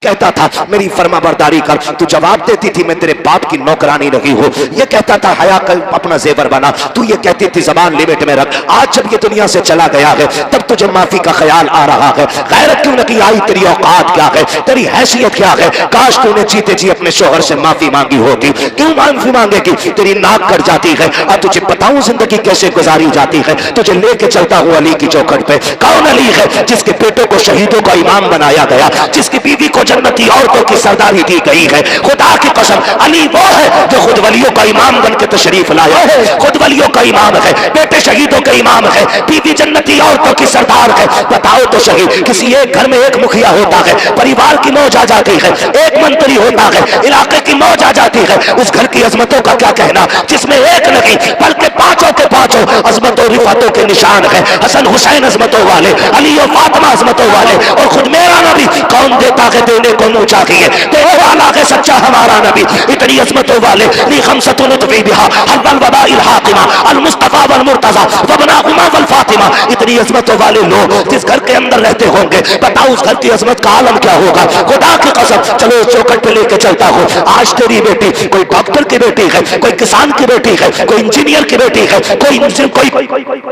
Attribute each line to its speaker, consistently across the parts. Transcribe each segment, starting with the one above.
Speaker 1: कहता था मेरी फर्मा बरदारी कर, तू जवाब देती थी मैं तेरे बाप की नौकरानी रही हूँ। ये कहता था हया कर अपना जेवर बना, तू ये कहती थी जबान लिमिट में रख। आज जब ये दुनिया से चला गया है तब तुझे माफी का ख्याल आ रहा है। गैरत क्यों नहीं आई? तेरी औकात क्या है, तेरी हैसियत क्या है? काश तूने जीते जी अपने शोहर से माफी मांगी होती। क्यों माफी मांगेगी? तेरी नाक कट जाती है। और तुझे बताऊं जिंदगी कैसे गुजारी जाती है। तुझे लेके चलता हूं अली की चौखट पे। कौन अली है जिसके बेटों को शहीदों का इमाम बनाया गया, जिसकी बीवी को जन्नती औरतों की सरदारी दी गई है। खुदा की कसम अली वो है जो खुद वलियों का इमाम बन के तशरीफ लाया है। खुद वलियों का इमाम है, बेटे शहीदों के इमाम है, बीवी जन्नती औरतों की सरदार है। बताओ तो सही, किसी एक घर में एक मुखिया होता है, परिवार की मौज आ जाती है, एक मंत्री होता है, इलाके की मौज आ जाती है। उस घर की अजमतों का क्या कहना जिसमें एक नहीं बल्कि पांचों के पांचों अजमतों रिफातों के निशान है। हसन हुसैन अजमतों वाले, अली और फातिमा अजमतों वाले, और खुद मेरा नबी कौन देता है देने को मुंह चाहिए, देने वाला है सच्चा हमारा नबी। इतनी अजमतों वाले ली खमसतुन तुफी बिहा हल वबाइल हातिमा अल मुस्तफा वल मुर्तजा वबनाहुमा वल फातिमा। इतनी अजमतों वाले लोग जिस घर के अंदर रहते होंगे, बताओ उस घर की अजमत का आलम क्या होगा। खुदा की कसम चलो चौखट पे लेके चलता हूँ। आज तेरी बेटी कोई डॉक्टर की बेटी है, कोई किसान की बेटी है, कोई इंजीनियर की बेटी है, कोई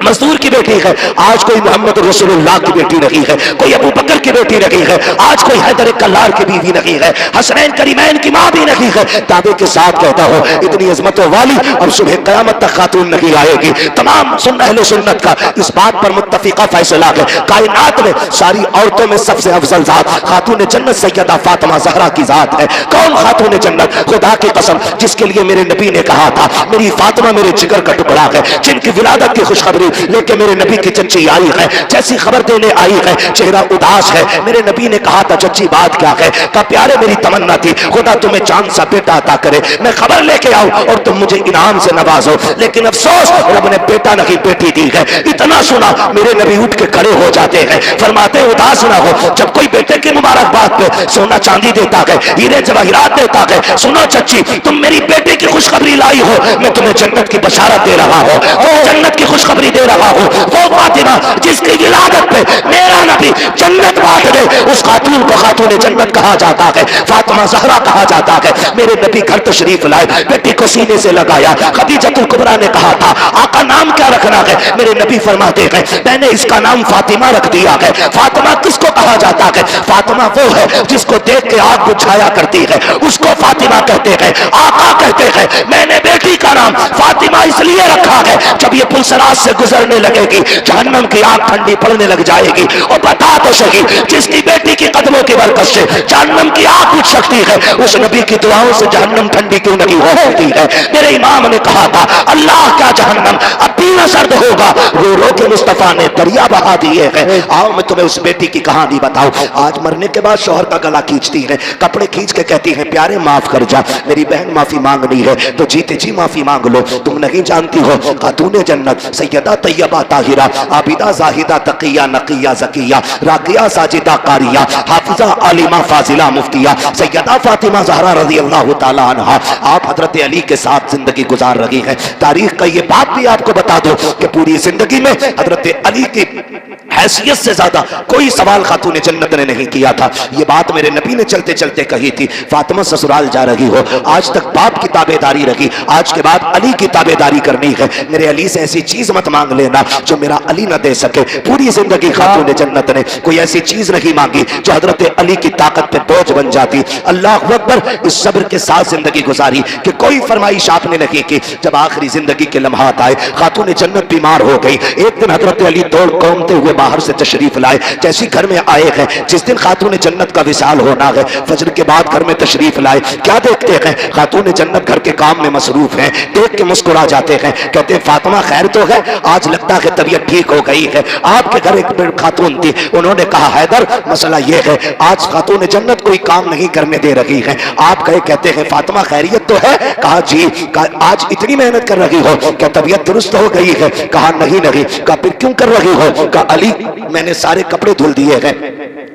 Speaker 1: मजदूर की बेटी है। आज कोई मोहम्मद रसूलुल्लाह की बेटी नहीं है, कोई अबू बकर की बेटी नहीं है। आज कोई हैदर कल्लार की बीवी नहीं है, हसनैन करीमैन की माँ भी नहीं है। दावे के साथ कहता हूँ इतनी अजमतों वाली अब सुबह क़यामत तक खातून नहीं आएगी। तमाम अहले सुन्नत का इस बात पर मुत्तफिका फैसला है, कायनात में सारी औरतों में सबसे अफजल जात खातून जन्नत सैयदा फातिमा ज़हरा की जात है। कौन खातून जन्नत? खुदा की कसम जिसके लिए मेरे नबी ने कहा था मेरी फातिमा मेरे जिगर का टुकड़ा है, जिनकी विलादत की खुशखबरी लेके मेरे नबी की चच्ची आई है। जैसी खबर देने आई है चेहरा उदास है। मेरे नबी ने कहा था चच्ची बात क्या है? का प्यारे मेरी तमन्ना थी खुदा तुम्हें चांद सा बेटा अता करे, मैं खबर लेके आऊं और तुम मुझे इनाम से नवाजो। लेकिन अफसोस रब ने बेटा नहीं बेटी दी है। इतना सुना मेरे नबी उठ के खड़े हो जाते हैं, फरमाते उदास ना हो। जब कोई बेटे की मुबारकबाद पे सोना चांदी देता है, हीरे जवाहिरात देता है, सुनो चच्ची तुम मेरी बेटे की खुशखबरी लाई हो, मैं तुम्हें जन्नत की बशारत दे रहा हूँ, जन्नत की खुशखबरी दे रहा हूँ। वो फातिमा जिसकी विलादत पे मेरा नबी जन्नत बांट दे, उस खातून को खातून जन्नत कहा जाता है, फातिमा ज़हरा कहा जाता है। मेरे नबी घर तशरीफ लाए, बेटी को सीने से लगाया। खदीजतुल कुबरा ने कहा था आका नाम क्या रखना है? मेरे नबी फरमाते हैं मैंने इसका नाम फातिमा रख दिया है। फातिमा किसको कहा जाता है? फातिमा वो है जिसको देख के आग बुझाया करती है, उसको फातिमा कहते हैं। आका कहते हैं मैंने बेटी का नाम फातिमा इसलिए रखा है जब ये पुलसराज से गुजरने लगेगी जहन्नम की आग ठंडी पड़ने लग जाएगी। और बता तो सही जिसकी बेटी की कदमों की बरकत से जहन्नम की आग बुझ सकती है, उस नबी की दुआओं से जहन्नम ठंडी क्यों नहीं हो सकती है? मेरे इमाम ने कहा था अल्लाह का जहन्नम अब भी न सर्द होगा, रो रो के मुस्तफा ने दरिया बहा दिए हैं। आओ मैं तुम्हें उस बेटी की कहानी बताऊं। आज मरने के बाद शौहर का गला खींचती है, कपड़े खींच के कहती है प्यारे माफ कर जा, मेरी बहन माफी मांगनी है तो जीते जी माफी मांग लो। तुम नहीं जानती हो खातून जन्नत सैयदा तैयबा ताहिरा आबिदा जाहिदा तकिया नकिया जकिया राकिया साजिदा कारिया हाफिजा आलिमा फाजिला मुफ्तिया सैयदा फातिमा ज़हरा रज़ी अल्लाह तआला अन्हा आप हजरत अली के साथ जिंदगी गुजार रही हैं। तारीख का ये बात भी आपको बता दो कि पूरी जिंदगी में हजरत अली की हैसियत से ज्यादा कोई सवाल खातून जन्नत ने नहीं किया था। ये बात मेरे नबी ने चलते चलते कही थी। फातिमा ससुराल जा रही हो, आज तक बाप की ताबेदारी रखी, आज के बाद अली की ताबेदारी करनी है। मेरे अली से ऐसी चीज मत मांग लेना जो मेरा अली न दे सके। पूरी जिंदगी खातून जन्नत ने कोई ऐसी चीज नहीं मांगी जो हजरत अली की ताकत पे बोझ बन जाती। अल्लाह अकबर, इस सब्र के साथ जिंदगी गुजारी कि कोई फरमाइश आपने नहीं की। जब आखिरी जिंदगी के लम्हात आए, खातून जन्नत बीमार हो गई। एक दिन हजरत अली दौड़ कौमते हुए बाहर से तशरीफ लाए। जैसी घर में आए हैं, जिस दिन खातून जन्नत का विसाल होना है, फजर के बाद घर में तशरीफ लाए। क्या देखते हैं? खातून जन्नत घर के काम में मसरूफ हैं। देख के मुस्कुरा जाते हैं, कहते हैं फातिमा खैर तो है? आज लगता है तबीयत ठीक हो गई है। आपके घर एक खातून थी, उन्होंने कहा हैदर मसला यह है आज खातून जन्नत कोई काम नहीं करने दे रही है। आप गए, कहते हैं फातिमा खैरियत तो है? कहा जी। कहा आज इतनी मेहनत कर रही हो, क्या तबीयत दुरुस्त हो गई है? कहा नहीं नहीं। कहा फिर क्यों कर रही हो? कहा अली मैंने सारे कपड़े धुल दिए हैं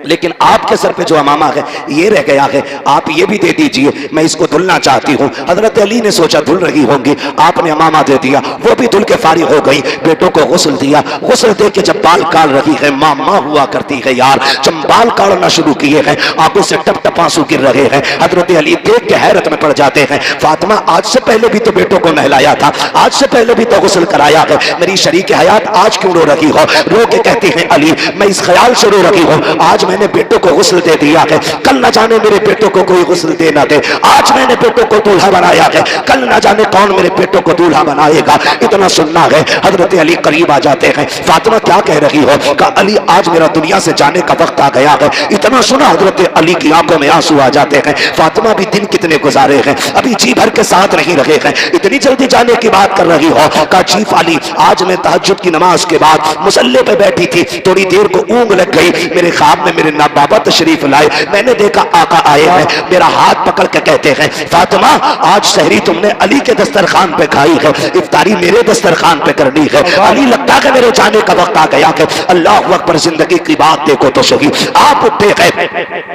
Speaker 1: लेकिन आपके सर पे जो अमामा है ये रह गया है, आप ये भी दे दीजिए, मैं इसको धुलना चाहती हूँ। हजरत अली ने सोचा धुल रही होंगी, आपने अमामा दे दिया, वो भी धुल के फारिग हो गई। बेटों को गुस्ल दिया, गुस्ल दे के जब बाल काट रही है, मामा हुआ करती है यार, जब बाल काटना शुरू किए हैं आंखों से टप टप आंसू गिर रहे हैं। हजरत अली देख के हैरत में पड़ जाते हैं, फातिमा आज से पहले भी तो बेटों को नहलाया था, आज से पहले भी तो गुस्ल कराया है, मेरी शरीक हयात आज क्यों रो रही हो? रो के कहती है अली मैं इस ख्याल से रो रही हूँ, आज मैंने बेटों को गुस्ल दे दिया है, कल न जाने मेरे बेटों को कोई गुस्ल दे ना दे। आज मैंने बेटों को दूल्हा बनाया है, कल न जाने कौन मेरे बेटों को दूल्हा बनाएगा। इतना सुनना है। हजरत अली करीब आ जाते हैं, फातिमा क्या कह रही हो? कहा अली आज मेरा दुनिया से जाने का वक्त आ गया है। इतना सुना हजरत अली की आंखों में आंसू आ जाते हैं। फातिमा भी दिन कितने गुजारे हैं, अभी जी भर के साथ नहीं रहे हैं, इतनी जल्दी जाने की बात कर रही हो? कहा चीफ अली आज मैं तहज्जुद की नमाज के बाद मुसल्ले पे बैठी थी, थोड़ी देर को ऊँग लग गई, मेरे ख्वाब में मेरे नाबाबा तशरीफ लाए, मैंने देखा आका आए हैं, मेरा हाथ पकड़ के कहते हैं फातिमा आज सहरी तुमने अली के दस्तरखान पे खाई है, इफ्तारी मेरे दस्तरखान पे करनी है। अली लगता है मेरे जाने का वक्त आ गया है। अल्लाह अकबर, जिंदगी की बात देखो तो सही। आप उठे हैं,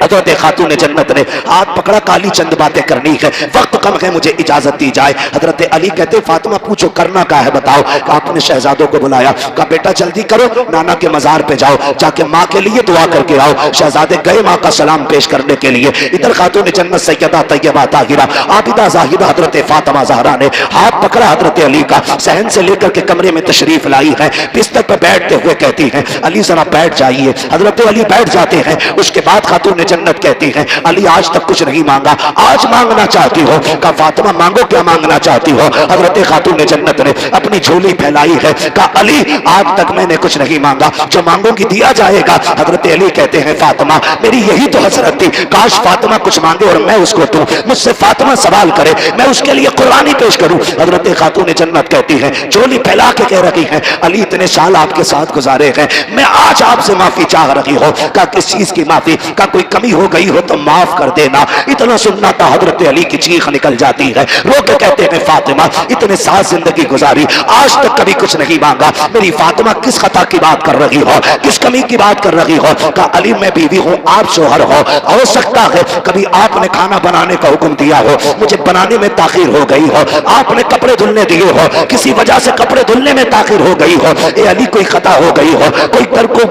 Speaker 1: हज़रत खातून जन्नत ने हाथ पकड़ा, काली चंद बातें करनी है, वक्त कम है, मुझे इजाजत दी जाए। हजरत अली कहते फातिमा पूछो करना क्या है बताओ। आपने शहजादों को बुलाया, कहा बेटा जल्दी करो, नाना के मजार पे जाओ, जाके माँ के लिए दुआ करके आओ। शहजादे गए माँ का सलाम पेश करने के लिए। इधर खातून जन्नत सैयदा तैयबा ताहिरा आबिदा जाहिदा हजरत फातिमा ज़हरा ने हाथ पकड़ा हजरत अली का, सहन से लेकर के कमरे में तशरीफ लाई है। बिस्तर पर बैठते हुए कहती हैं अली जरा बैठ जाइए। हजरत अली बैठ जाते हैं। उसके बाद खातून जन्नत कहती हैं अली आज तक कुछ नहीं मांगा, आज मांगना चाहती हो? कहा फातिमा मांगो, क्या मांगना चाहती हो? हजरत खातून जन्नत ने अपनी झोली फैलाई है, कहा अली आज तक मैंने कुछ नहीं मांगा, जो मांगोगी दिया जाएगा। हजरत अली कहते हैं फातिमा मेरी यही तो हसरत थी, काश फातिमा कुछ मांगे और मैं उसको दूं, मुझसे फातिमा सवाल करे, मैं उसके लिए कुर्बानी पेश करूं। हजरत खातून जन्नत कहती हैं झोली फैला के कह रही हैं अली इतने साल आपके साथ गुजारे हैं, मैं आज आपसे माफी चाह रही हूं। कहा किस चीज की माफी? का कोई कमी हो गई हो तो माफ कर देना। इतना सुनना था हजरत अली की चीख निकल जाती है, रो के कहते हैं फातिमा इतने साल जिंदगी गुजारी, आज तक कभी कुछ नहीं मांगा, मेरी फातिमा किस खता की बात कर रही हो, किस कमी की बात कर रही हो? कहा अली मैं बीवी हूं, आप शोहर हो सकता है कभी आपने खाना बनाने का हुक्म दिया हो, मुझे बनाने में ताखिर हो गई हो, आपने कपड़े धुलने दिए हो, किसी वजह से कपड़े धुलने में ताखिर हो गई हो, ए अली कोई खता हो गई हो, कोई कर को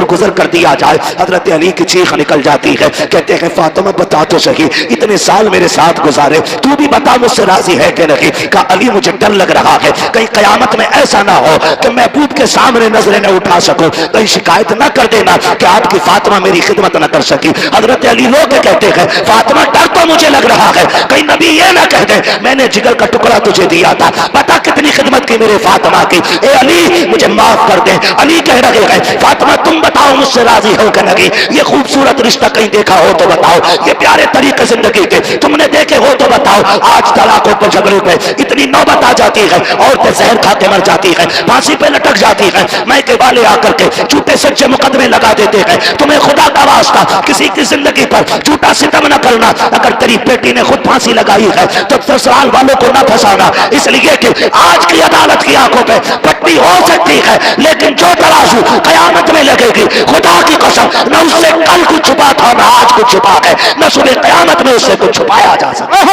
Speaker 1: गुजर कर दिया जाए। हजरत अली की चीख निकल जाती है, कहते हैं फातिमा बता तो सही, इतने साल मेरे साथ गुजारे, तू भी बता मुझसे राजी है कि नहीं? कहा अली मुझे डर लग रहा है कहीं कयामत में ऐसा ना हो कि महबूब के सामने नजरें न उठा सकूं, कहीं शिकायत न कर देना कि आपकी फातिमा मेरी खिदमत न कर सकी। हजरत अली लोग कहते हैं फातिमा डर तो मुझे लग रहा है कहीं नबी ये ना कह दे मैंने जिगर का टुकड़ा तुझे दिया था, पता कितनी खिदमत की मेरे फातिमा की, ए अली मुझे माफ कर दे। अली कह रहे हैं फातिमा तुम बताओ मुझसे राजी हो कि नहीं? ये खूबसूरत रिश्ता कहीं देखा हो तो बताओ, ये प्यारे तरीके जिंदगी के तुमने देखे हो तो बताओ। आज तलाकों पर झगड़ों पे इतनी नौबत आ जाती है, औरतें जहर खा के मर जाती है, फांसी पे लटक जाती है, मैके वाले आकर के झूठे सच्चे मुकदमे लगा देते हैं। तुम्हें खुदा का वास्ता किसी की जिंदगी पर झूठा सितम न करना, अगर तेरी बेटी ने खुद फांसी लगाई है तो ससुराल वालों को न फंसाना, इसलिए कि आज की अदालत की आंखों पे पट्टी हो सकती है लेकिन जो तराजू कयामत में लगेगी खुदा की कसम न उससे कल कुछ छुपा था न आज कुछ छुपा है, न सुबह कयामत में उससे कुछ छुपाया जा सकता।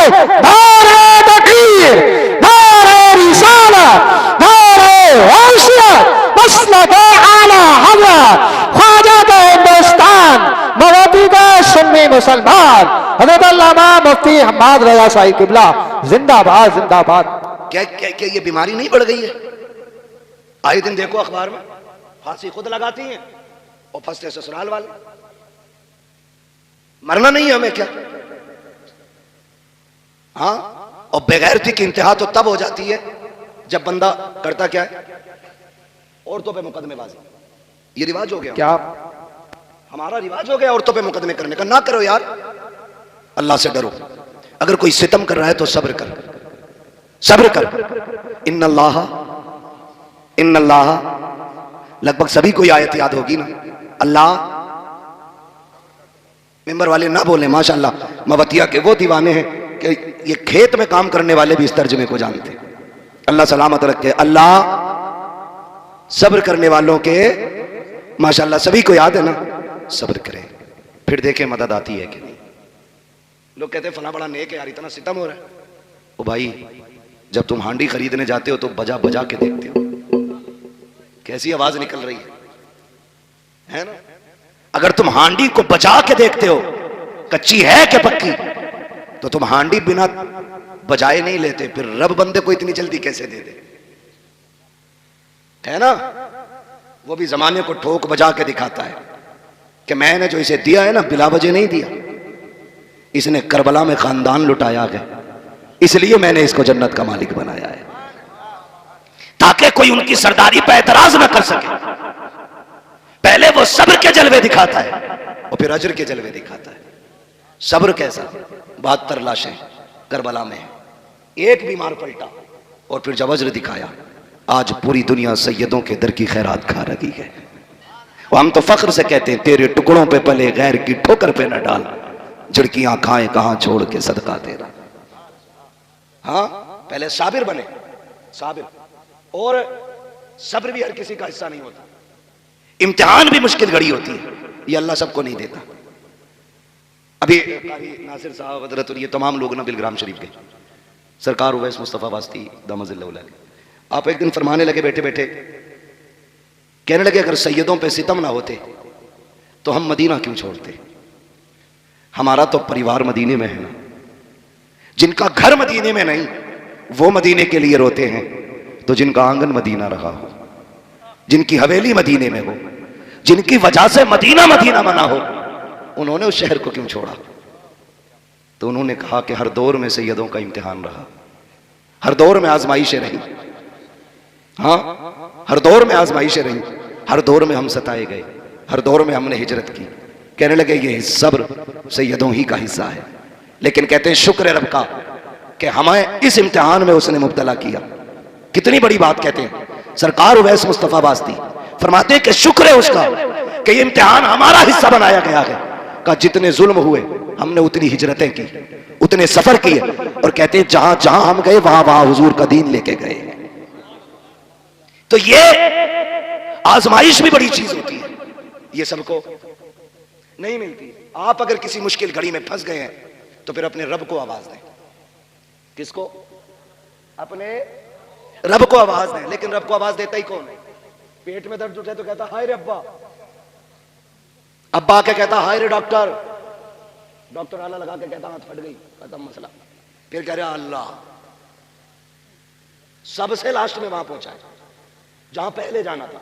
Speaker 2: मुसलमान हज़रत अल्लामा मुफ्ती हम्माद रज़ा साहिब किबला जिंदाबाद जिंदाबाद।
Speaker 1: क्या क्या क्या ये बीमारी नहीं बढ़ गई है? आए दिन देखो अखबार में फांसी खुद लगाती हैं और फंसते ससुराल वाले। मरना नहीं है हमें क्या? हाँ, और बेगैरती की इंतहा तो तब हो जाती है जब बंदा करता क्या है, औरतों पे मुकदमेबाजी। ये रिवाज हो गया,
Speaker 2: क्या
Speaker 1: हमारा रिवाज हो गया औरतों पे मुकदमे करने का। ना करो यार, अल्लाह से डरो। अगर कोई सितम कर रहा है तो सब्र कर, सब्र कर। इन्नल्लाह लगभग सभी को आयत याद होगी ना। अल्लाह, मेंबर वाले ना बोले माशाल्लाह, मवतिया के वो दीवाने हैं कि ये खेत में काम करने वाले भी इस तर्जमे को जानते। अल्लाह सलामत रखे। अल्लाह सब्र करने वालों के, माशाल्लाह सभी को याद है ना, सब्र करें। फिर देखें मदद आती है कि नहीं। लोग कहते हैं फला बड़ा नेक है यार, इतना सितम हो रहा है। ओ भाई, जब तुम हांडी खरीदने जाते हो तो बजा बजा के देखते हो कैसी आवाज निकल रही है ना। अगर तुम हांडी को बजा के देखते हो कच्ची है कि पक्की, तो तुम हांडी बिना बजाए नहीं लेते, फिर रब बंदे को इतनी जल्दी कैसे दे दे, है ना। वो भी जमाने को ठोक बजा के दिखाता है कि मैंने जो इसे दिया है ना बिला वजह नहीं दिया, इसने करबला में खानदान लुटाया है, इसलिए मैंने इसको जन्नत का मालिक बनाया है, ताकि कोई उनकी सरदारी पर एतराज न कर सके। पहले वो सब्र के जलवे दिखाता है और फिर अजर के जलवे दिखाता है। सब्र कैसा, 72 लाशें करबला में, एक बीमार पलटा और फिर जब अजर दिखाया, आज पूरी दुनिया सैयदों के दर की खैरात खा रही है। हम तो फख्र से कहते हैं तेरे टुकड़ों पे पले गैर की ठोकर पे न डाल, झुड़कियां खाए कहां छोड़ के सदका तेरा। हाँ, पहले साबिर बने, साबिर। और सब्र भी हर किसी का हिस्सा नहीं होता, इम्तिहान भी मुश्किल घड़ी होती है, ये अल्लाह सबको नहीं देता। अभी कारी नासिर साहब हजरत और ये तमाम लोग ना बिलग्राम शरीफ के सरकार उवैस मुस्तफ़ा वास्ती दामजिल्ला, आप एक दिन फरमाने लगे बैठे बैठे, कहने लगे अगर सैयदों पे सितम ना होते तो हम मदीना क्यों छोड़ते। हमारा तो परिवार मदीने में है ना, जिनका घर मदीने में नहीं वो मदीने के लिए रोते हैं, तो जिनका आंगन मदीना रहा हो, जिनकी हवेली मदीने में हो, जिनकी वजह से मदीना मदीना बना हो, उन्होंने उस शहर को क्यों छोड़ा। तो उन्होंने कहा कि हर दौर में सैयदों का इम्तिहान रहा, हर दौर में आजमाइशें रही। हाँ, हर दौर में आजमाइशें रही, हर दौर में हम सताए गए, हर दौर में हमने हिजरत की। कहने लगे ये सब्र सैयदों ही का हिस्सा है, लेकिन कहते हैं शुक्र रब का कि हमें इस इम्तिहान में उसने मुब्तला किया। कितनी बड़ी बात कहते हैं सरकार उवैस मुस्तफ़ा वास्ती, फरमाते हैं कि शुक्र है उसका कि ये इम्तिहान हमारा हिस्सा बनाया गया है। का जितने जुल्म हुए हमने उतनी हिजरतें की, उतने सफर किए, और कहते हैं जहां जहां हम गए वहां वहां हुजूर का दीन लेके गए। तो ये आजमाइश भी बड़ी चीज होती है, ये सबको नहीं मिलती। आप अगर किसी मुश्किल घड़ी में फंस गए हैं तो फिर अपने रब को आवाज दें। किसको? अपने रब को आवाज दें। लेकिन रब को आवाज देता ही कौन है? पेट में दर्द उठे तो कहता हाय रे अब्बा, अब्बा के कहता हाय रे डॉक्टर, डॉक्टर आला लगा के कहता हाथ फट गई, खत्म मसला। फिर कह रहा अल्लाह, सबसे लास्ट में वहां पहुंचा है जहां पहले जाना था,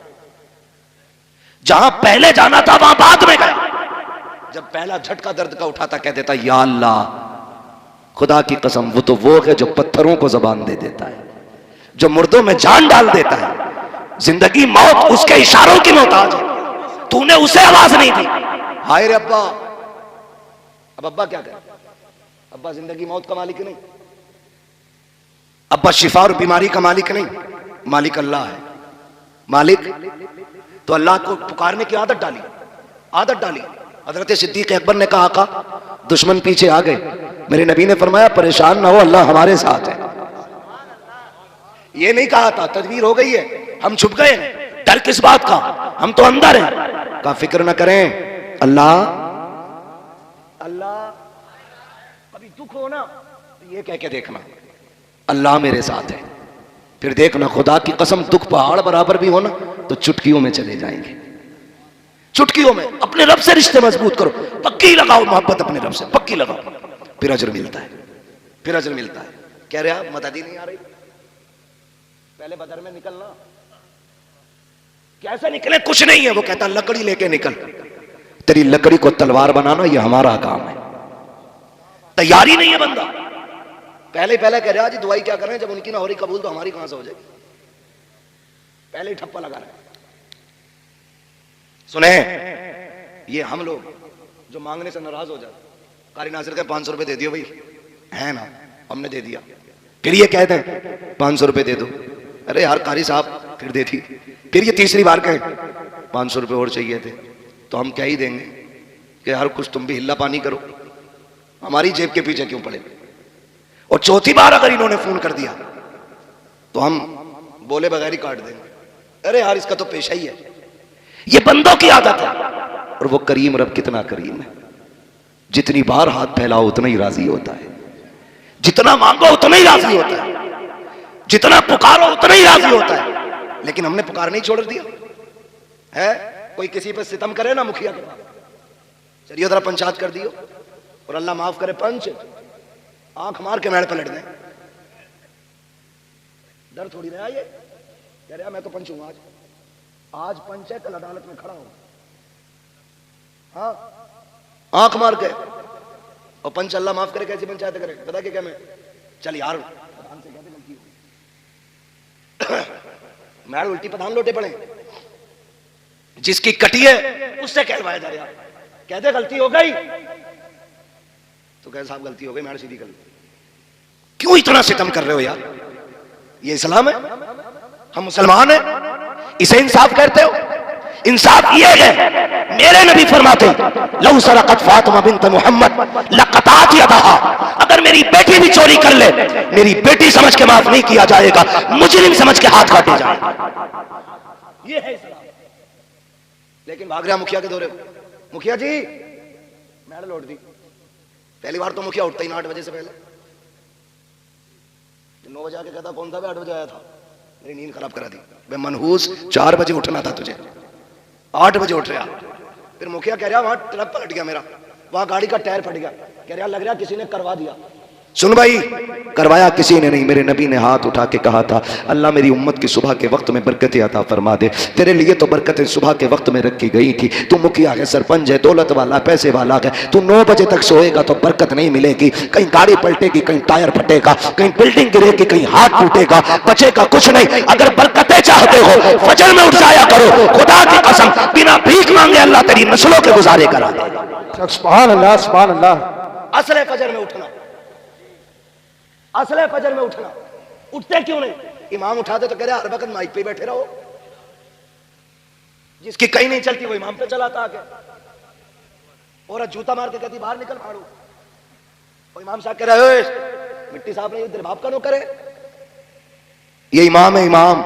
Speaker 1: जहां पहले जाना था वहां बाद में गया। जब पहला झटका दर्द का उठाता कह देता या अल्लाह, खुदा की कसम वो तो वो है जो पत्थरों को जबान दे देता है, जो मुर्दों में जान डाल देता है। जिंदगी मौत उसके इशारों की मोहताज है, तूने उसे आवाज नहीं दी। हाय रे अब्बा, अब अब्बा क्या करे? अब्बा जिंदगी मौत का मालिक नहीं, अब्बा शिफा और बीमारी का मालिक नहीं, मालिक अल्लाह है। मालिक तो अल्लाह को पुकारने की आदत डाली, आदत डाली। हजरत सिद्दीक अकबर ने कहा आका दुश्मन पीछे आ गए, मेरे नबी ने फरमाया परेशान ना हो, अल्लाह हमारे साथ है। ये नहीं कहा था तदबीर हो गई है, हम छुप गए, डर किस बात का, हम तो अंदर हैं। का फिक्र न करें, अल्लाह अल्लाह। कभी दुख हो ना तो ये कह के देखना अल्लाह मेरे साथ है, फिर देखना खुदा की कसम दुख पहाड़ बराबर भी हो ना तो चुटकियों में चले जाएंगे। चुटकियों में अपने रब से रिश्ते मजबूत करो, पक्की लगाओ मोहब्बत अपने रब से, पक्की लगाओ, फिर अजर मिलता है, फिर अजर मिलता है। कह रहे आप मदद ही नहीं आ रही, पहले बदर में निकलना। कैसे निकले? कुछ नहीं है। वो कहता लकड़ी लेके निकल, तेरी लकड़ी को तलवार बनाना ये हमारा काम है। तैयारी नहीं है बंदा, पहले पहले कह रहा जी दुआई क्या करें, जब उनकी ना हो रही कबूल तो हमारी कहां से हो जाएगी, पहले ही ठप्पा लगा रहे। सुने, ये हम लोग जो मांगने से नाराज हो जाते, कारी नासिर के 500 रुपए दे दियो भाई, है ना, हमने दे दिया। फिर ये कहते हैं 500 रुपए दे दो, अरे यार कारी साहब फिर दे दी। फिर ये तीसरी बार कहें 500 रुपए और चाहिए थे, तो हम क्या ही देंगे कि यार कुछ तुम भी हिल्ला पानी करो, हमारी जेब के पीछे क्यों पड़े। और चौथी बार अगर इन्होंने फोन कर दिया तो हम बोले बगैर ही काट देंगे, अरे यार इसका तो पेशा ही है। ये बंदों की आदत है। और वो करीम रब कितना करीम है, जितनी बार हाथ फैलाओ उतना ही राजी होता है, जितना मांगो उतना ही राजी होता है, जितना पुकारो उतना ही राजी होता है। लेकिन हमने पुकार नहीं छोड़ दिया है। कोई किसी पर सितम करे ना मुखिया के पास, चलिए जरा पंचायत कर दियो, और अल्लाह माफ करे पंच आंख मार के मेड़ पलट दें। डर थोड़ी रहा ये, कह रहा मैं तो पंच हूं, आज पंच है, कल अदालत में खड़ा हूं। हाँ, आंख मार के। और पंच अल्लाह माफ करे कैसी पंचायत करे, पता क्या मैं, चल यार प्रधान से कहते गलती हो मैड उल्टी प्रधान लोटे पड़े, जिसकी कटी है उससे कहलवाया जा रहा, कहते गलती हो गई तो कह साहब गलती हो गई, मैड सीधी कर लो। क्यों इतना सितम कर रहे हो यार, ये इस्लाम है, हम मुसलमान हैं, इसे इंसाफ कहते हो? इंसाफ ये है, मेरे नबी फरमाते लौ सरकत फातिमा बिन्त मोहम्मद लक़तात यदहा, अगर मेरी बेटी भी चोरी कर ले, मेरी बेटी समझ के माफ नहीं किया जाएगा, मुजरिम समझ के हाथ काटे जाएगा। ये है इस्लाम। लेकिन भाग रहा मुखिया के दौरे, मुखिया जी मैडल लौट दी। पहली बार तो मुखिया उठता ही ना 8 बजे से पहले, 9 बजे आके कहता कौन था, 8 बजे आया था, मेरी नींद खराब करा दी। मैं मनहूस 4 बजे उठना था तुझे, 8 बजे उठ रहा। फिर मुखिया कह रहा वहां ट्रक पलट गया मेरा, वहां गाड़ी का टायर फट गया, कह रहा लग रहा किसी ने करवा दिया। सुन भाई, करवाया किसी ने नहीं, मेरे नबी ने हाथ उठा के कहा था अल्लाह मेरी उम्मत की सुबह के वक्त में बरकतें अता फरमा दे, तेरे लिए तो बरकतें सुबह के वक्त में रखी गई थी। तू मुखिया है, सरपंच है, दौलत वाला, पैसे वाला है, तू 9 बजे तक सोएगा तो बरकत नहीं मिलेगी, कहीं गाड़ी पलटेगी, कहीं टायर फटेगा, कहीं बिल्डिंग गिरेगी, कहीं हाथ टूटेगा, बचेगा कुछ नहीं। अगर बरकतें चाहते हो फजर में उठ जाया करो, खुदा की कसम बिना भीख मांगे अल्लाह तेरी नस्लों के गुजारे करा देगा।
Speaker 2: सुभान अल्लाह, सुभान अल्लाह।
Speaker 1: असले फजर में उठना, असले फजर में उठना। उठते क्यों नहीं? इमाम उठाते तो कह रहे हर वक्त माइक पे बैठे रहो, जिसकी कहीं नहीं चलती वो इमाम पे चलाता आके, औरत जूता मार के कहती बाहर निकल फाड़ू, और इमाम साहब कह रहे मिट्टी साहब नहीं तेरे बाप का नौकर है, ये इमाम है इमाम।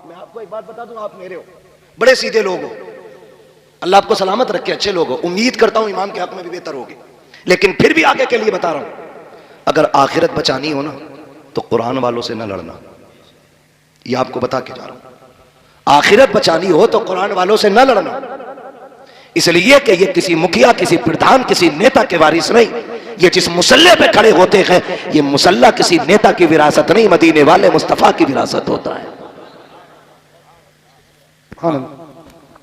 Speaker 1: मैं आपको एक बात बता दूं, आप मेरे हो, बड़े सीधे लोग हो, अल्लाह आपको सलामत रखे, अच्छे लोग हो, उम्मीद करता हूं इमाम के हक में भी बेहतर होगी। लेकिन फिर भी आगे के लिए बता रहा हूं, अगर आखिरत बचानी हो ना तो कुरान वालों से ना लड़ना, ये आपको बता के जा रहा हूं। आखिरत बचानी हो तो कुरान वालों से ना लड़ना, इसलिए कि ये किसी मुखिया, किसी प्रधान, किसी नेता के वारिस नहीं। ये जिस मुसल्ले पे खड़े होते हैं ये मुसल्ला किसी नेता की विरासत नहीं, मदीने वाले मुस्तफा की विरासत होता है।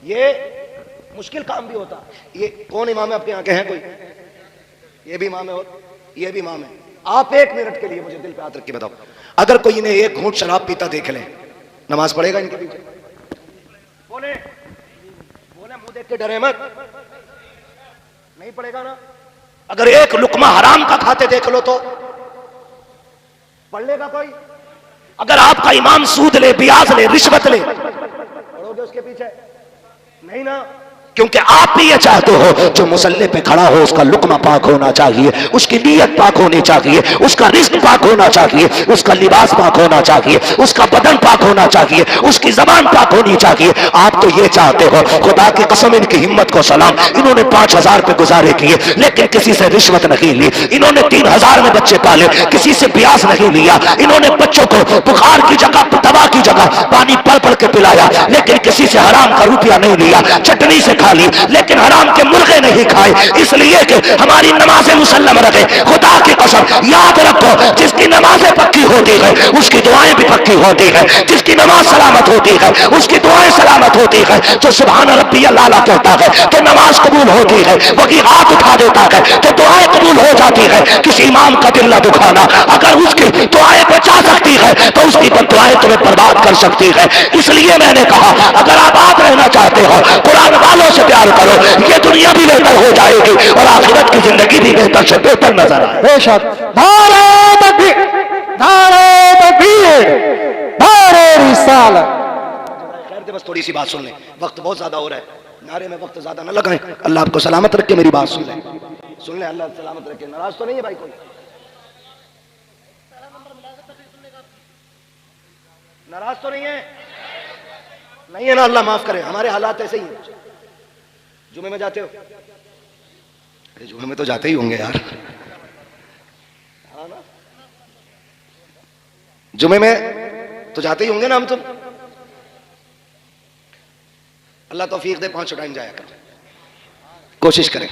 Speaker 1: ये मुश्किल काम भी होता है। ये कौन इमाम है आपके यहाँ के हैं कोई? ये भी इमाम है और ये भी इमाम है। आप 1 मिनट के लिए मुझे दिल पे हाथ रख के बताओ, अगर कोई इन्हें 1 घूंट शराब पीता देख ले, नमाज पढ़ेगा इनके पीछे? बोले बोले मुंह देख के डरे मत, नहीं पढ़ेगा ना। अगर 1 लुकमा हराम का खाते देख लो तो पढ़ लेगा कोई? अगर आपका इमाम सूद ले, ब्याज ले, रिश्वत ले, पढ़ोगे उसके पीछे? नहीं ना, क्योंकि आप भी ये चाहते हो जो मुसल्ले पे खड़ा हो उसका लुक्मा पाक होना चाहिए, उसकी नीयत पाक होनी चाहिए, उसका रिस्क पाक होना चाहिए, उसका लिबास पाक होना चाहिए, उसका बदन पाक होना चाहिए, उसकी जबान पाक होनी चाहिए। आप तो ये चाहते हो। खुदा की कसम इनकी हिम्मत को सलाम, इन्होंने 5000 पे गुजारे किए लेकिन किसी से रिश्वत नहीं ली, इन्होंने 3000 में बच्चे पाले, किसी से ब्याज नहीं लिया, इन्होंने बच्चों को बुखार की जगह, दवा की जगह पानी पढ़ पढ़ के पिलाया, लेकिन किसी से हराम का रुपया नहीं लिया, चटनी से खा ली लेकिन हराम के मुर्गे नहीं खाए, इसलिए कि हमारी नमाजें मुसल्लम रखे। खुदा की कसम याद रखो, जिसकी नमाजें पक्की होती है उसकी दुआएं भी पक्की होती है, जिसकी नमाज सलामत होती है उसकी दुआएं सलामत होती है। जो सुभान रब्बी अल्लाह कहता है तो नमाज कबूल होती है, वही हाथ उठा देता है तो दुआएं कबूल हो जाती है। किसी इमाम का दिल न दुखाना, अगर उसकी दुआएं बचा सकती है तो उसकी दुआएं तुम्हें बर्बाद कर सकती है। इसलिए मैंने कहा अगर आबाद रहना चाहते हो कुरान वालों से प्यार करो, ये दुनिया भी बेहतर हो जाएगी और आखिरत की जिंदगी भी बेहतर से बेहतर नजर आए।
Speaker 2: बेशक। नारे तकबीर, नारे तकबीर, नारे रिसालत।
Speaker 1: खैर बस थोड़ी सी बात सुन लें, वक्त बहुत ज्यादा हो रहा है, नारे में वक्त ज्यादा न लगाएं। अल्लाह आपको सलामत रख के मेरी बात सुन लें, सुन लें, अल्लाह सलामत रखे। नाराज तो नहीं है भाई कोई? नाराज तो नहीं है? नहीं है ना? अल्लाह माफ करे, हमारे हालात ऐसे ही हैं। जुमे में जाते हो? अरे जुमे में तो जाते ही होंगे यार, जुमे में तो जाते ही होंगे ना हम तुम। अल्लाह तौफीक दे 5 टाइम जाया कर, कोशिश करें,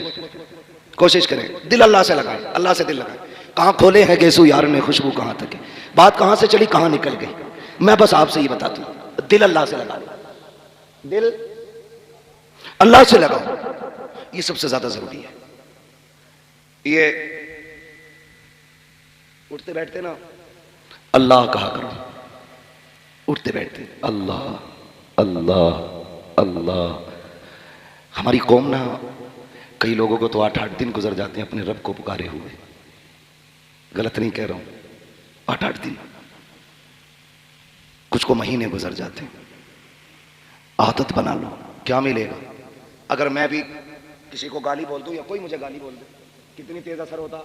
Speaker 1: कोशिश करें, दिल अल्लाह से लगाए, अल्लाह से दिल लगाए। कहाँ खोले हैं गेसू यार ने खुशबू कहाँ तक है, बात कहाँ से चली कहाँ निकल गई। मैं बस आपसे ये बताता हूँ, दिल अल्लाह से लगा लो, दिल अल्लाह से लगाओ, ये सबसे ज्यादा जरूरी है। ये उठते बैठते ना अल्लाह कहा करो, उठते बैठते अल्लाह अल्लाह अल्लाह। हमारी कौम ना, कई लोगों को तो 8-8 दिन गुजर जाते हैं अपने रब को पुकारे हुए, गलत नहीं कह रहा हूं, 8-8 दिन, कुछ को महीने गुजर जाते हैं। आदत बना लो, क्या मिलेगा? अगर मैं भी किसी को गाली बोल दूं या कोई मुझे गाली बोल दे, कितनी तेज असर होता।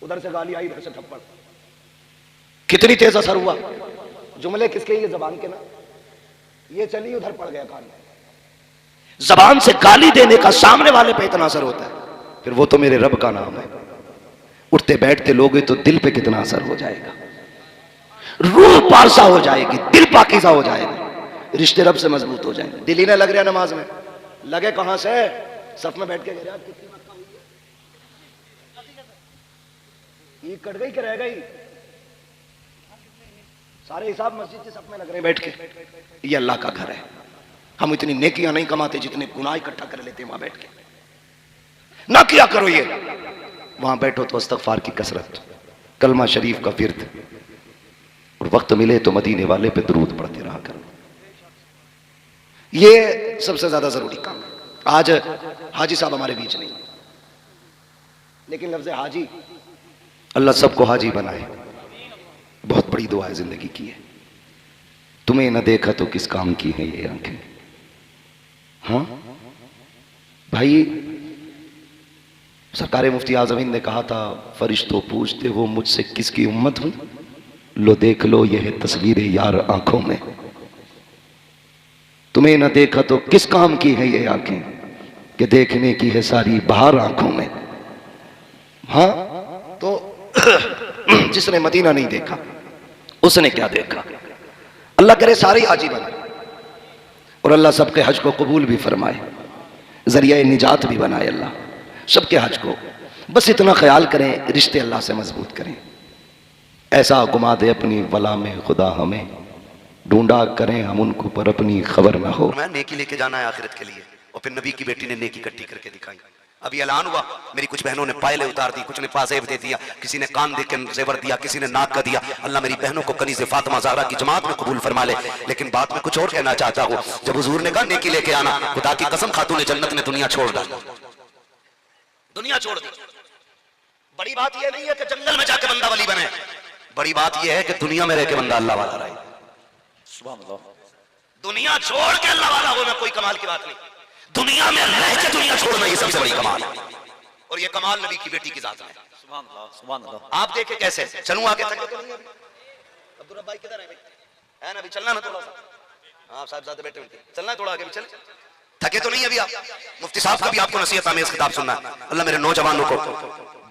Speaker 1: उधर से गाली आई, इधर से थप्पड़, कितनी तेज असर हुआ। जुमले किसके? ये जबान के ना, ये चली उधर पड़ गया कान में। जबान से गाली देने का सामने वाले पे इतना असर होता है, फिर वो तो मेरे रब का नाम है। उठते बैठते लोगे तो दिल पे कितना असर हो जाएगा, रूह पारसा हो जाएगी, दिल पाकीज़ा हो जाएगा, रिश्ते रब से मजबूत हो जाएंगे। दिल ही ना लग रहा नमाज में, लगे कहां से? सफ में बैठ के कह रहा कितनी मक्का हुई है, ये कट गई कि रह गई? सारे हिसाब मस्जिद के सफ में लग रहे हैं बैठ के। ये अल्लाह का घर है, हम इतनी नेकियां नहीं कमाते जितने गुनाह इकट्ठा कर लेते हैं वहां बैठ के। ना किया करो ये, वहां बैठो तो इस्तगफार की कसरत, कलमा शरीफ का फिर्द, और वक्त मिले तो मदीने वाले पे दरूद पढ़ते रहा करो। ये सबसे ज्यादा जरूरी काम है। आज हाजी साहब हमारे बीच नहीं, लेकिन लफ्ज़ हाजी, अल्लाह सबको हाजी बनाए। बहुत बड़ी दुआ है जिंदगी की है। तुम्हें न देखा तो किस काम की है ये आंखें। हाँ भाई, सरकार मुफ्ती आज़मीन ने कहा था, फरिश्तों पूछते हो मुझसे किसकी उम्मत हूं, लो देख लो ये है तस्वीर यार आंखों में। तुम्हें न देखा तो किस काम की है ये आंखें, कि देखने की है सारी बहार आंखों में। हाँ तो जिसने मदीना नहीं देखा उसने क्या देखा। अल्लाह करे सारे हाजी बने, और अल्लाह सबके हज को कबूल भी फरमाए, जरिया निजात भी बनाए अल्लाह सबके हज को। बस इतना ख्याल करें, रिश्ते अल्लाह से मजबूत करें। ऐसा घुमा दे अपनी वला में खुदा हमें, ढूंढा करें हम उनको पर अपनी खबर ना हो। मैं नेकी लेके जाना है आखिरत के लिए, और फिर नबी की बेटी ने नेकी इकट्ठी करके दिखाई। अभी ऐलान हुआ, मेरी कुछ बहनों ने पायले उतार दी, कुछ ने पाजेब दे दिया, किसी ने कान दे के जेवर दिया, किसी ने नाक का दिया। अल्लाह मेरी बहनों को कनीज़ फातिमा ज़हरा की जमात में कबूल फरमा ले। लेकिन बात में कुछ और कहना चाहता हूँ। जब हुजूर ने कहा नेकी लेके आना, खुदा की कसम खातून जन्नत ने दुनिया छोड़ डाली, दुनिया छोड़ दी। बड़ी बात यह नहीं है कि जंगल में जाके बंदा वली बने, बड़ी बात यह है कि दुनिया में रह के बंदा अल्लाह वाला रहे। सुभान अल्लाह। दुनिया छोड़ के अल्लाह वाला होना कोई कमाल की बात नहीं, दुनिया में रह के दुनिया छोड़ना ये सबसे बड़ी कमाल है। और ये कमाल नबी की बेटी की जात में। सुभान अल्लाह, सुभान अल्लाह। आप देखें कैसे चलूं आगे तक तो नहीं है। अब्दुल रब भाई किधर है भाई? है ना, अभी चलना ना थोड़ा सा। हाँ साहब ज़्यादा बैठे हुए, चलना है थोड़ा आगे भी, चल थके तो नहीं अभी आप? मुफ्ती साहब का भी आपको नसीहत आमेज़ खिताब सुनना है। अल्लाह मेरे नौजवानों को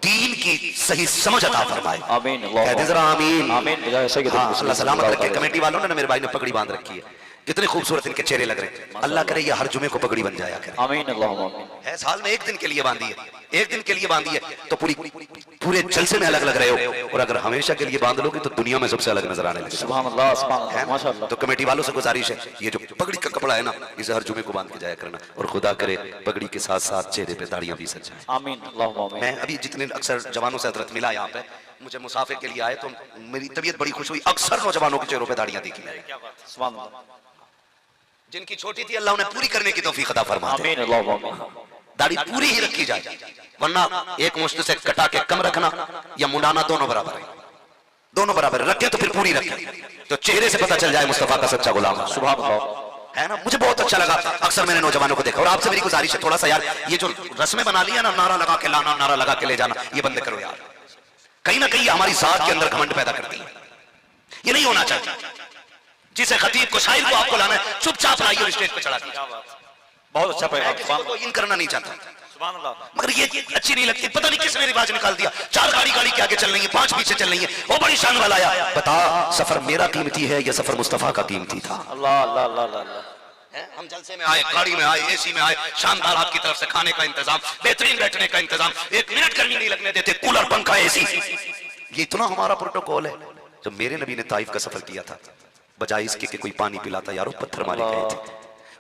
Speaker 1: दीन की सही समझ अता फरमाए। आमीन, कहते जरा आमीन, आमीन। अल्लाह सलामत रखे। कमेटी वालों ने मेरे भाई ने पगड़ी बांध रखी है, कितने खूबसूरत इनके चेहरे लग रहे हैं। अल्लाह करे ये हर जुमे को पगड़ी बन जाया करे। आमीन, अल्लाहुम्मा आमीन। है साल में एक दिन के लिए बांधी है, एक दिन के लिए बांधी है तो पूरे जलसे में अलग लग रहे हो, और अगर हमेशा के लिए बांध लोगे तो दुनिया में सबसे अलग नजर आने लगे। सुभान अल्लाह, सुभान अल्लाह, माशाअल्लाह। तो कमेटी वालों से गुजारिश है, ये जो पगड़ी का कपड़ा है ना, इसे हर जुमे को बांध के जाया करना, और खुदा करे पगड़ी के साथ साथ चेहरे पे दाढ़ियां भी सज जाए। आमीन, अल्लाहुम्मा आमीन। मैं अभी जितने अक्सर जवानों से हजरत मिला यहाँ पे, मुझे मुसाफिर के लिए आए तो मेरी तबीयत बड़ी खुश हुई। अक्सर नौजवानों के चेहरों पे दाढ़ियां देखी मैंने। सुभान अल्लाह। जिनकी छोटी थी अल्लाह उन्हें पूरी करने की तौफीक अता फरमा दे। आमीन, अल्लाहुम्मा आमीन। दाढ़ी पूरी ही रखी जाए, वरना एक मुश्त से कटा के कम रखना या मुंडाना दोनों बराबर है। दोनों बराबर रखे तो फिर पूरी रखे, तो चेहरे से पता चल जाए मुस्तफा का सच्चा गुलाम। सुभान अल्लाह। है ना, मुझे बहुत अच्छा लगा। अक्सर मैंने नौजवानों को देखा, और आपसे मेरी गुजारिश है थोड़ा सा यार, ये जो रस्में बना लिया ना, नारा लगा के लाना, नारा लगा के ले जाना, ये बंद करो यार। कहीं ना कहीं हमारी जात के अंदर घमंड पैदा करती है, ये नहीं होना चाहिए। जिसे खतीब को शायर को आपको लाना है, चुपचाप लाइए और स्टेज पे चढ़ा दीजिए। बहुत अच्छा पैगाम। तो इन करना नहीं चाहता,
Speaker 3: सुभान अल्लाह।
Speaker 1: मगर ये अच्छी नहीं लगती, पता नहीं किसने रिवाज निकाल दिया। 4 गाड़ी के आगे चल रही है, 5 पीछे चल रही है। वो बड़ी शान वाला आया, बता सफर मेरा कीमती है या सफर मुस्तफा का कीमती था?
Speaker 3: अल्लाह अल्लाह अल्लाह अल्लाह।
Speaker 1: हम जलसे में आए, गाड़ी में आए, एसी में आए, शानदार आपकी तरफ से खाने का इंतजाम, बेहतरीन बैठने का इंतजाम, 1 मिनट गर्मी नहीं लगने देते, कूलर पंखा एसी। ये इतना हमारा प्रोटोकॉल है। जब मेरे नबी ने ताइफ का सफर किया था, बजाय इसके कि कोई पानी पिलाता, यारो पत्थर मारे गए थे,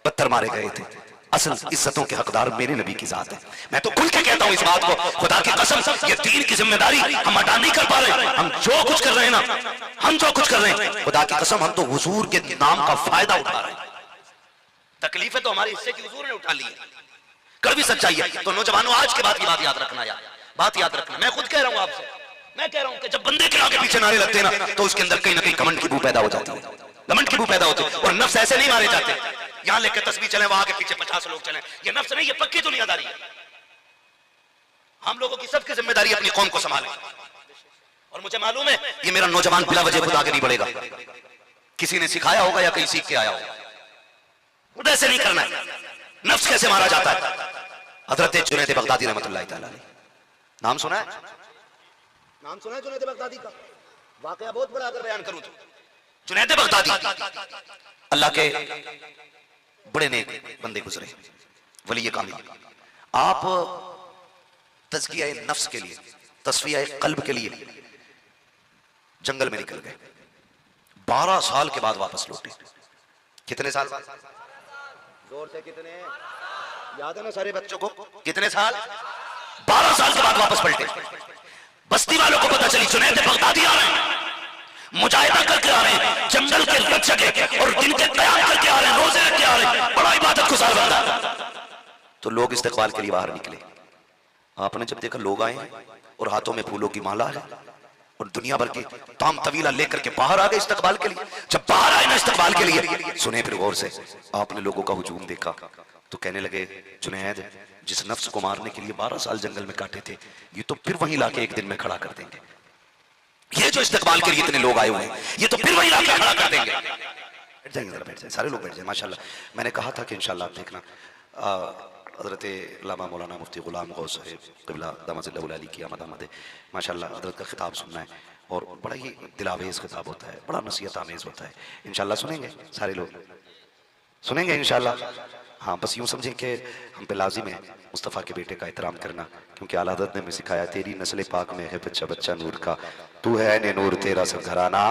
Speaker 1: पत्थर मारे गए थे। असल इज्जतों के हकदार मेरे नबी की जात है। मैं तो खुल के कहता हूं इस बात को, खुदा की कसम, ये दीन की जिम्मेदारी हम अदा नहीं कर पा रहे। हम जो कुछ कर रहे हैं ना, हम जो कुछ कर रहे हैं, खुदा की कसम, हम तो हुजूर के नाम का फायदा उठा रहे हैं। तकलीफें तो हमारे हिस्से की हुजूर ने उठा ली है, कड़वी सच्चाई है। तो नौजवानों, आज के बाद की बात याद रखना, यार बात याद रखना। मैं खुद कह रहा हूं आपसे, मैं कह रहा हूं कि जब बंदे के आगे पीछे नारे लगते हैं ना, तो उसके अंदर कहीं ना कहीं घमंड की बू पैदा हो जाती है, घमंड की बू पैदा होती है। और नफ्स ऐसे नहीं मारे जाते, यहां लेके तस्वीर चले, वहां के पीछे 50 लोग चले, ये नफ्स नहीं, ये पक्की दुनियादारी है। हम लोगों की सबकी जिम्मेदारी अपनी कौम को संभालें। और मुझे मालूम है ये मेरा नौजवान बिला वजह खुद आगे नहीं बढ़ेगा, किसी ने सिखाया होगा या कहीं सीख के आया होगा। खुद ऐसे नहीं करना है। नफ्स कैसे मारा जाता है? हजरत जुनैद बगदादी रहमतुल्लाह तआला अलैह, नाम सुना है? नाम सुना है जुनैद बगदादी का? वाकया बहुत बड़ा अगर बयान करूं तो जुनैद बगदादी अल्लाह के बड़े नेक बंदे गुजरे, वली कामिल। आप तज़किया नफ्स के लिए, तस्फिया कल्ब के लिए जंगल में निकल गए। 12 साल के बाद वापस लौटे। कितने साल बाद? जोर से कितने? याद है ना सारे बच्चों को? कितने साल? 12 साल के बाद वापस पलटे। बस्ती वालों को पता चली जुनैद बगदादी आ रहे हैं, मुजाहिदा करके आ रहे हैं, जंगल के रत जगह और दिन के क़याम करके आ रहे हैं, रोजे रख के आ रहे हैं, बड़ा इबादत गुज़ार बंदा। तो लोग इस्तकबाल के लिए बाहर निकले। आपने जब देखा लोग आए और हाथों में फूलों की माला है और दुनिया भर की ताम तवीला लेकर के बाहर आ गए इस्तकबाल के लिए। जब बाहर आए ना इस्तकबाल के लिए, सुने फिर गौर से, आपने लोगों का हुजूम देखा तो कहने लगे, जुनैद जिस नफ्स को मारने के लिए 12 साल जंगल में काटे थे, ये तो फिर वहीं लाके एक दिन में खड़ा कर देंगे। ये जो इस्तकबाल के लिए इतने लोग आए हुए हैं, ये तो फिर वहीं लाके खड़ा कर देंगे। बैठ जाएंगे, जरा बैठ जाए, सारे लोग बैठ जाए। माशाल्लाह मैंने कहा था कि इंशाल्लाह आप देखना, हज़रत अल्लामा मौलाना मुफ्ती ग़ुलाम गौस साहिब क़िबला दामत अली की आमद आमद है। माशाल्लाह हज़रत का खिताब सुनना है और बड़ा ही दिलावेज़ खिताब होता है, बड़ा नसीहत आमेज़ होता है। इंशाल्लाह सुनेंगे, सारे लोग सुनेंगे इंशाल्लाह। हाँ, बस यूँ समझें कि हम पे लाजिम है मुस्तफ़ा के बेटे का एहतराम करना, क्योंकि आला हज़रत ने हमें सिखाया, तेरी नस्ल पाक में है बच्चा बच्चा नूर का, तू है ने नूर तेरा सब घराना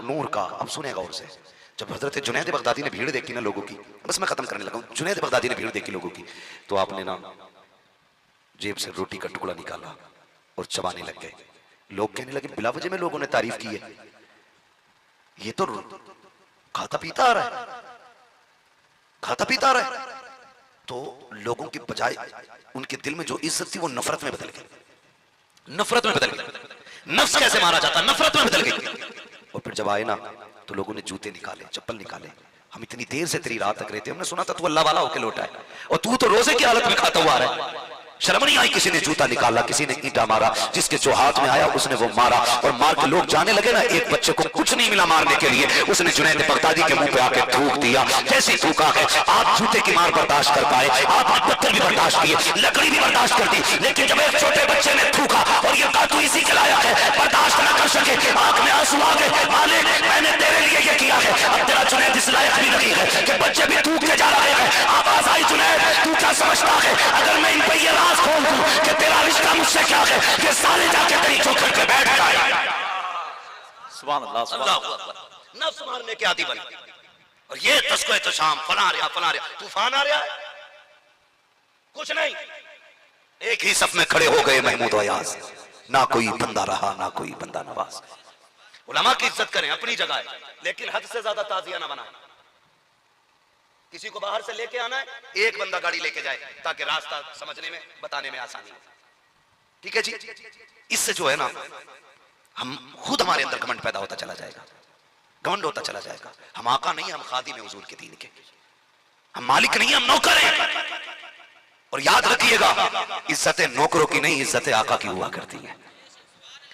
Speaker 1: नूर का। अब सुनेगा और से, जब हजरत जुनैद बगदादी ने भीड़ देखी ना लोगों की, बस मैं खत्म करने लगा हूं, जुनैद बगदादी ने भीड़ देखी लोगों की, तो आपने ना जेब से रोटी का टुकड़ा निकाला और चबाने लग गए। लोग कहने लगे, बिला वजह में लोगों ने तारीफ की है, ये तो खाता पीता आ रहा है, खाता पीता आ रहा है। तो लोगों की बजाय उनके दिल में जो इज्जत थी वो नफरत में बदल गई, नफरत में बदल गई। नफ्स कैसे मारा जाता, नफरत में बदल गई। और फिर जब आए ना तो लोगों ने जूते निकाले, चप्पल निकाले। हम इतनी देर से तेरी रात तक रहते, हमने सुना था तू अल्लाह वाला होके लौटा है और तू तो रोजे की हालत में खाता हुआ आ रहा है। शर्म नहीं आई? किसी ने जूता निकाला, किसी ने ईंटा मारा, जिसके जो हाथ में आया उसने वो मारा। और मार के लोग जाने लगे ना, एक बच्चे को कुछ नहीं मिला मारने के लिए, उसने जुनैद बगदादी के मुंह पे आके थूक दिया। जैसे थूका है, आप जूते की मार बर्दाश्त कर पाए, आपने पत्थर भी बर्दाश्त किए, लकड़ी भी बर्दाश्त कर दी, लेकिन जब एक छोटे बच्चे ने थूका और ये तू इसी के लायक है, बर्दाश्त न कर सके, आंख में आंसू आ गए, मालिक मैंने तेरे लिए ये किया है, अब तेरा जुनैद इस लायक भी नहीं है कि बच्चे भी थूक के जा रहे हैं। आवाज आई, जुनैद तू क्या समझता है, अगर मैं इन पे ये राज खोल दूं कि तेरा रिश्ता मुझसे क्या है, ये सारे जाके तेरी चौखट पे बैठ जाए।
Speaker 3: सुभान अल्लाह, सुभान
Speaker 1: अल्लाह। नफ्स मारने के आदी बने और ये तस्को तो शाम फला रहा, तूफान आ रहा है, कुछ नहीं। एक ही सफ में खड़े हो गए महमूद अयाज, ना कोई बंदा रहा ना कोई बंदा नवाज। उलमा की इज्जत करें, अपनी जगह है, लेकिन हद से ज्यादा ताजिया ना बनाएं। किसी को बाहर से लेके आना है, एक बंदा गाड़ी लेके जाए ताकि रास्ता समझने में बताने में आसानी हो। ठीक है जी, इससे जो है ना हम खुद हमारे अंदर घमंड पैदा होता चला जाएगा, घमंड होता चला जाएगा। हम आका नहीं, हम खादिम हैं हुजूर के दीन के, हम मालिक नहीं, हम नौकर हैं। और याद रखिएगा, इज्जतें नौकरों की नहीं, इज्जतें आका की हुआ करती हैं।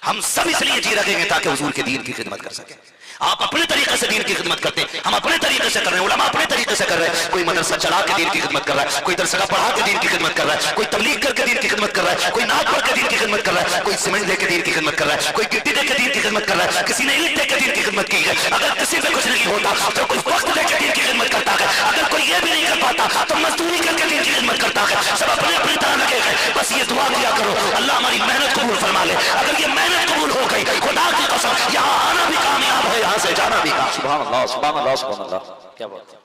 Speaker 1: हम सब इसलिए जी रखेंगे ताकि हुजूर के दीन की खिदमत कर सके। आप अपने तरीके से दीन की खिदमत करते हैं, हम अपने तरीके से कर रहे हैं, उलमा अपने तरीके से कर रहे हैं। कोई मदरसा चला के दीन की खिदमत कर रहा है, कोई दरसगाह पढ़ा के दीन की खिदमत कर रहा है, कोई तबलीग करके दीन की खिदमत कर रहा है, कोई नात पढ़ के दीन की खिदमत कर रहा है, कोई सीमेंट दे के दीन की खिदमत कर रहा है, कोई गिट्टी दे के दीन की खिदमत कर रहा है, किसी ने ईंट दे के दीन की खिदमत की है। अगर किसी पे कुछ नहीं होता तो कोई वक्त दे के दीन की खिदमत करता है, अगर कोई ये भी नहीं कर पाता तो मजदूरी करके दीन की खिदमत करता है। सब अपने अपनी तरह लगे हैं। बस ये दुआ किया करो, अल्लाह हमारी मेहनत कबूल फरमा ले। अगर ये मेहनत कबूल हो गई, खुदा की कसम, यहाँ आना भी कामयाब है, यहाँ से जाना भी कामयाब।
Speaker 3: सुभान अल्लाह, सुभान अल्लाह, सुभान अल्लाह। क्या बात है,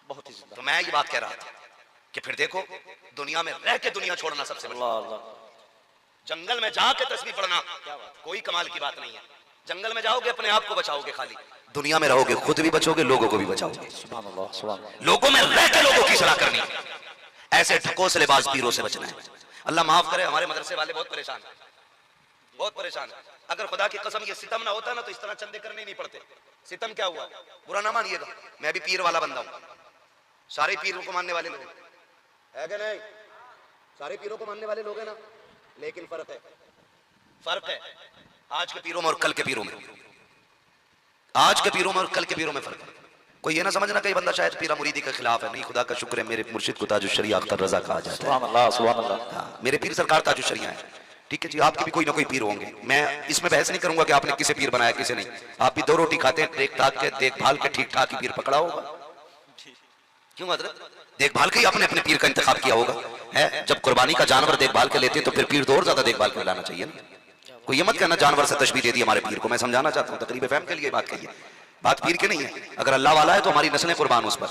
Speaker 3: बहुत ही जिंदा।
Speaker 1: तो मैं ये बात कह रहा था कि फिर देखो, दुनिया में रह के दुनिया छोड़ना सबसे बड़ी।
Speaker 3: अल्लाह अल्लाह,
Speaker 1: जंगल में जाके तस्बीह पढ़ना कोई कमाल की बात नहीं है। जंगल में जाओगे अपने आप को बचाओगे, खाली दुनिया में रहोगे खुद भी बचोगे, लोगों को भी बचाओगे।
Speaker 3: सुभान अल्लाह, सुभान अल्लाह।
Speaker 1: लोगों में रह के लोगों की सलाह करनी, ऐसे ढकोसलेबाज पीरों से बचना है। अल्लाह माफ करे, हमारे मदरसे वाले बहुत परेशान हैं, बहुत परेशान है। अगर खुदा की कसम ये सितम ना होता ना तो इस तरह चंदे करने नहीं पड़ते। सितम क्या हुआ, बुरा ना मानिएगा, मैं भी पीर वाला बंदा हूं। सारे पीरों को मानने वाले लोग है कि नहीं? सारे पीरों को मानने वाले लोग हैं ना, लेकिन फर्क है, फर्क है आज के पीरों में और कल के पीरों में। आज के पीरों में और कल के पीरों में फर्क है। कोई ये ना समझना कई बंदा शायद पीरा मुरीदी के खिलाफ है। नहीं, खुदा का शुक्र है, मेरे मुर्शिद को ताजुश शरिया अख्तर रजा कहा जाता है।
Speaker 3: सुभान अल्लाह, सुभान अल्लाह।
Speaker 1: हाँ, मेरे पीर सरकार ताजुश शरिया है। ठीक है जी, आपके भी कोई ना कोई पीर होंगे। मैं इसमें बहस नहीं करूंगा कि आपने किसे पीर बनाया किसे नहीं। आप भी दो रोटी खाते हैं, देख ठाक के देखभाल के ठीक ठाक ही पीर पकड़ा होगा। क्यों मतलब देखभाल के ही आपने अपने पीर का इंतखाब किया होगा है। जब कुर्बानी का जानवर देखभाल के लेते हैं तो फिर पीर तो और ज्यादा देखभाल के लाना चाहिए ना। कोई ये मत कहना जानवर से तशबीह दे दी हमारे पीर को। मैं समझाना चाहता हूँ, तकरीब फहम के लिए बात कही है, बात पीर के नहीं है। अगर अल्लाह वाला है तो हमारी नस्लें कुर्बान उस पर,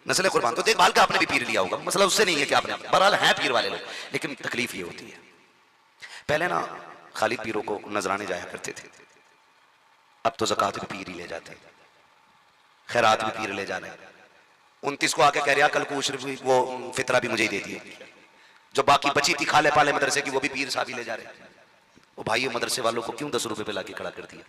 Speaker 1: नस्लें कुर्बान। तो देखभाल का आपने भी पीर लिया होगा, मसला उससे नहीं है कि आपने, बहरहाल है पीर वाले लोग। लेकिन तकलीफ ये होती है, पहले ना खाली पीरों को नजराने जाया करते थे, अब तो ज़कात भी पीर ही ले जाते, खैरात भी पीर ले जा रहे हैं। 29 को आके कह रहा कल को वो फितरा भी मुझे ही दे दिए, जो बाकी बची थी खाले पाले मदरसे की वो भी पीर साहब ही ले जा रहे हैं। वो भाई मदरसे वालों को क्यों 10 रुपए पे लाके खड़ा कर दिया?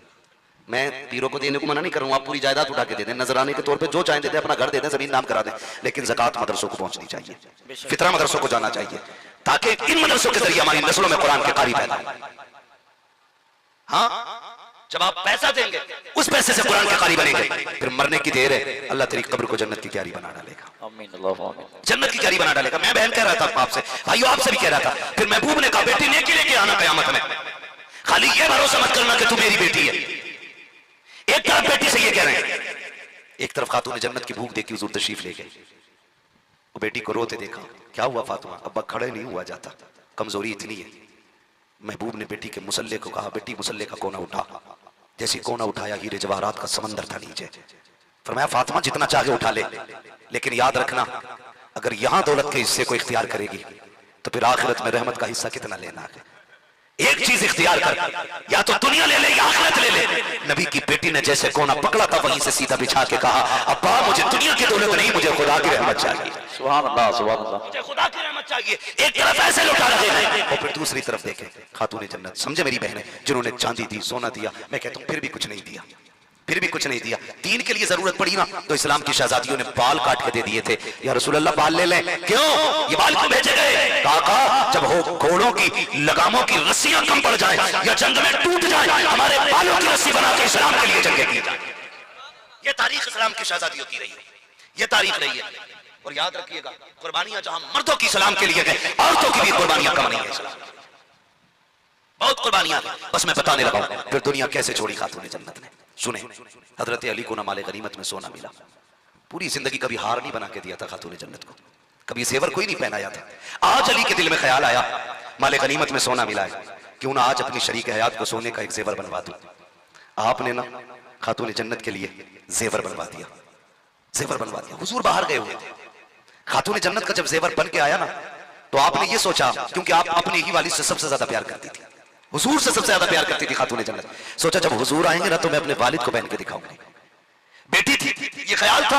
Speaker 1: मैं पीरों को देने को मना नहीं कर रहा हूँ, आप पूरी जायदाद उठा के दे दें, नजराने के तौर पे जो चाहें दे दें, अपना घर दे दें, जमीन नाम करा दें, लेकिन ज़कात मदरसों को पहुंचनी चाहिए, फितरा मदरसों को जाना चाहिए, ताकि इन मदरसों के जरिए हमारी नस्लों में कुरान के कारी पैदा हो। हाँ, जब आप पैसा देंगे उस पैसे से कुरान के कारी बनेंगे, फिर मरने की देर है, अल्लाह तेरी कब्र को जन्नत की क्यारी बना डालेगा।
Speaker 3: आमीन, अल्लाह आमीन।
Speaker 1: जन्नत की क्यारी बना डालेगा। मैं बहन कह रहा था आपसे, भाइयों आपसे भी कह रहा था। फिर महबूब ने कहा बेटी नेकी लेके आना क़यामत में, खाली ये भरोसा मत करना कि तू मेरी बेटी है। एक तरफ बेटी से ये कह रहे हैं, एक तरफ खातून जन्नत की भूख देखी, हुजूर तशरीफ ले गए, वो बेटी को रोते देखा। क्या हुआ फातिमा? अब्बा खड़े नहीं हुआ जाता, कमजोरी इतनी है। महबूब ने बेटी के मुसल्ले को कहा, बेटी मुसल्ले का कोना उठा। जैसी कोना उठाया, हीरे जवाहरात का समंदर था नीचे। फरमाया फातिमा जितना चाहे उठा ले, लेकिन याद रखना अगर यहां दौलत के हिस्से को इख्तियार करेगी तो फिर आखिरत में रहमत का हिस्सा कितना लेना है। एक चीज इख्तियार कर, या तो दुनिया ले ले या आखिरत ले ले। नबी की बेटी ने जैसे कोना पकड़ा था वहीं से सीधा बिछा के कहा, अब्बा मुझे दुनिया की दौलत नहीं, मुझे खुदा की रहमत चाहिए।
Speaker 3: सुभान अल्लाह, सुभान अल्लाह।
Speaker 1: मुझे खुदा की रहमत चाहिए। एक तरफ ऐसे लौटा रहे हैं और फिर दूसरी तरफ देखें खातून जन्नत, समझे मेरी बहनें, जिन्होंने चांदी दी, सोना दिया। मैं कहता हूं फिर भी कुछ नहीं दिया, फिर भी कुछ नहीं दिया। दीन के लिए जरूरत पड़ी ना तो इस्लाम की शहजादियों ने बाल काट के दे दिए थे। या रसूल अल्लाह बाल ले लें, क्यों ये बाल क्यों भेजे गए? काका जब हो घोड़ों की लगामों की रस्सियां कम पड़ जाए या जंग में टूट जाए, हमारे बालों की रस्सी बना के इस्लाम के लिए जंग की जाए। ये तारीख इस्लाम की शहजादियों की रही है, ये तारीख रही है। और याद रखिएगा, कुर्बानियां जहां मर्दों की इस्लाम के लिए गए, औरतों की भी कुर्बानियां कम नहीं है। बहुत कुर्बानियां, बस मैं बताने लगा फिर दुनिया कैसे छोड़ी खातून जन्नत ने। सुने, हजरत अली को ना माले गनीमत में सोना मिला, पूरी जिंदगी कभी हार नहीं बना के दिया था खातून जन्नत को, कभी जेवर कोई नहीं पहनाया था। आज अली के दिल में ख्याल आया माले गनीमत में सोना मिला है, क्यों ना आज अपनी शरीक हयात को सोने का एक जेवर बनवा दूं। आपने ना खातून जन्नत के लिए जेवर बनवा दिया, जेवर बनवा दिया। हुजूर बाहर गए हुए थे, खातून जन्नत का जब जेवर बन के आया ना तो आपने ये सोचा, क्योंकि आप अपनी ही वाली से सबसे ज्यादा प्यार करती थी, हुजूर से सबसे ज्यादा प्यार करती थी खातून जन्नत। सोचा जब हुजूर आएंगे ना तो मैं अपने वालिद को पहन के दिखाऊंगी। बेटी थी, ये ख्याल था।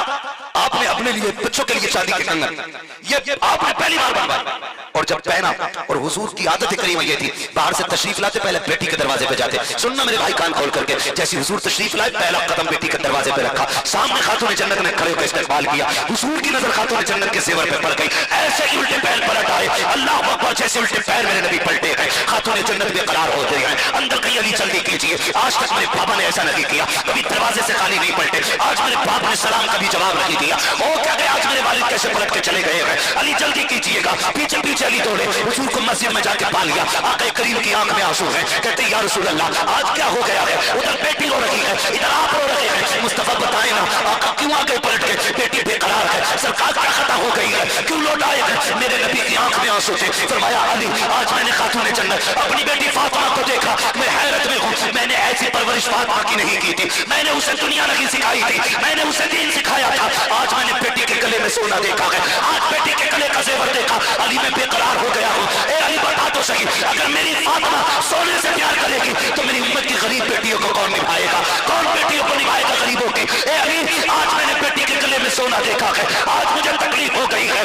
Speaker 1: आपने अपने लिए, बच्चों के लिए चांदी के कंगन ये आपने पहली बार बनवाया, और जब पहना, और हुजूर की आदत करीम ये थी, बाहर से तशरीफ लाते पहले बेटी के दरवाजे पे जाते। सुनना मेरे भाई कान खोल करके, जैसे हुजूर तशरीफ लाए पहला कदम बेटी के दरवाजे पे रखा, सामने खातून जन्नत ने खड़े होकर इस्तकबाल किया। हुजूर की नजर खातून जन्नत के जेवर पे पड़ गई, ऐसे ही उल्टे पैर पलट आए। अल्लाह अकबर, जैसे उल्टे पैर मेरे नबी पलटे गए। खातून जन्नत बेकरार होते हैं। अंदर कहीं अली जल्दी कीजिए, आज तक मेरे पापा ने ऐसा नहीं किया, कभी दरवाजे से खाली नहीं पलटे, आज मेरे बाप ने सलाम का भी जवाब नहीं दिया। ओ क्या गया, आज मेरे वालिद कैसे पलट के चले गए हैं। अली जल्दी कीजिएगा, पीछे पीछे अली दौड़े, हुजूर को मस्जिद में जाके पा लिया। आका करीम की आंख में आंसू है, कहते या रसूल अल्लाह आज क्या हो गया है। उधर बेटी रो रही है, इधर आप रो रहे हैं। मुस्तफा बताए ना आका क्यों आ गए पलट के, बेटी बेकरार है, सरकार क्या खता हो गई है, क्यों लौट आए हैं। मेरे नबी की आंख में आंसू थे। फरमाया अली आज मैंने खातून जन्नत अपनी बेटी फातिमा को देखा, मैं हैरत में हूँ। मैंने ऐसी परवरिश फातिमा की नहीं की थी, मैंने उसे दुनिया नहीं सिखाई थी, मैंने उसे दीन सिखाया था। आज मैंने बेटी के गले में सोना देखा है, आज बेटी के गले का जेवर देखा। अली मैं बेकरार हो गया हूँ। ए अली बता तो सही, अगर मेरी फातिमा सोने से प्यार करेगी तो मेरी उम्मत की गरीब बेटियों को कौन निभाएगा, कौन बेटियों को निभाएगा गरीबों की। ए अली आज मैंने बेटी के गले में सोना देखा है, आज मुझे तकलीफ हो गई है।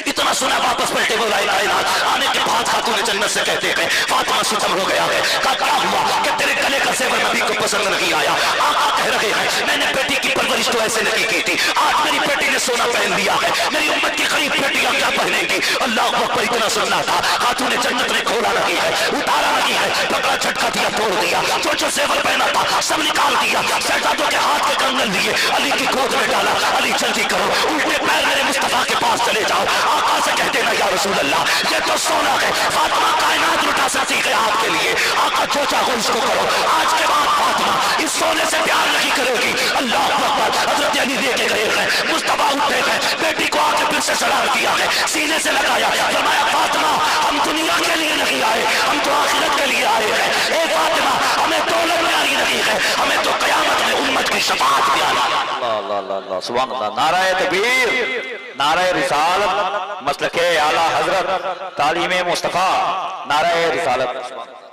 Speaker 1: इतना सुना वापस पलटे बोला कायनात आने के बाद खातून जन्नत से कहते हैं फातिमा सितम हो गया है। क्या हुआ कि तेरे गले का जेवर नबी को पसंद नहीं आया। आका कह रहे हैं मैंने बेटी की परवरिश तो ऐसे नहीं की थी, आज मेरी बेटी ने सोना पहन लिया है, मेरी उम्मत की गरीब बेटियां क्या पहनेंगी। अल्लाह अकबर, इतना सुनना था। खातून जन्नत ने खोला नहीं है, उतारा नहीं है, पकड़ा झटका दिया, तोड़ दिया, जो जो जेवर पहना था सब निकाल दिया, शहजादों के हाथ के कंगन लिए अली की गोद में डाला। अली जल्दी करो, उल्टे पैर मेरे मुस्तफा के पास चले जाओ। आका से कहते ना या रसूल अल्लाह ये तो सोना है, फातिमा कायनात लुटा सकती है आपके लिए। आका जो चाहो इसको करो, आज के बाद फातिमा इस सोने से प्यार नहीं करेगी। अल्लाह अकबर, हजरत अली लेके गए हैं, मुस्तफा उठे हैं, बेटी को आके फिर से सलाम किया है, सीने से लगाया, फरमाया फातिमा हम दुनिया के लिए नहीं आए, हम तो आखिरत के लिए आए हैं। ए फातिमा हमें दौलत प्यारी नहीं है, हमें तो कयामत में उम्मत की शफाअत प्यारी।
Speaker 3: अल्लाह अल्लाह अल्लाह सुभान अल्लाह। नाराए तकबीर, नाराए रिसालत, मसलके आला हजरत, तालीमे मुस्तफा, नाराए रिसालत।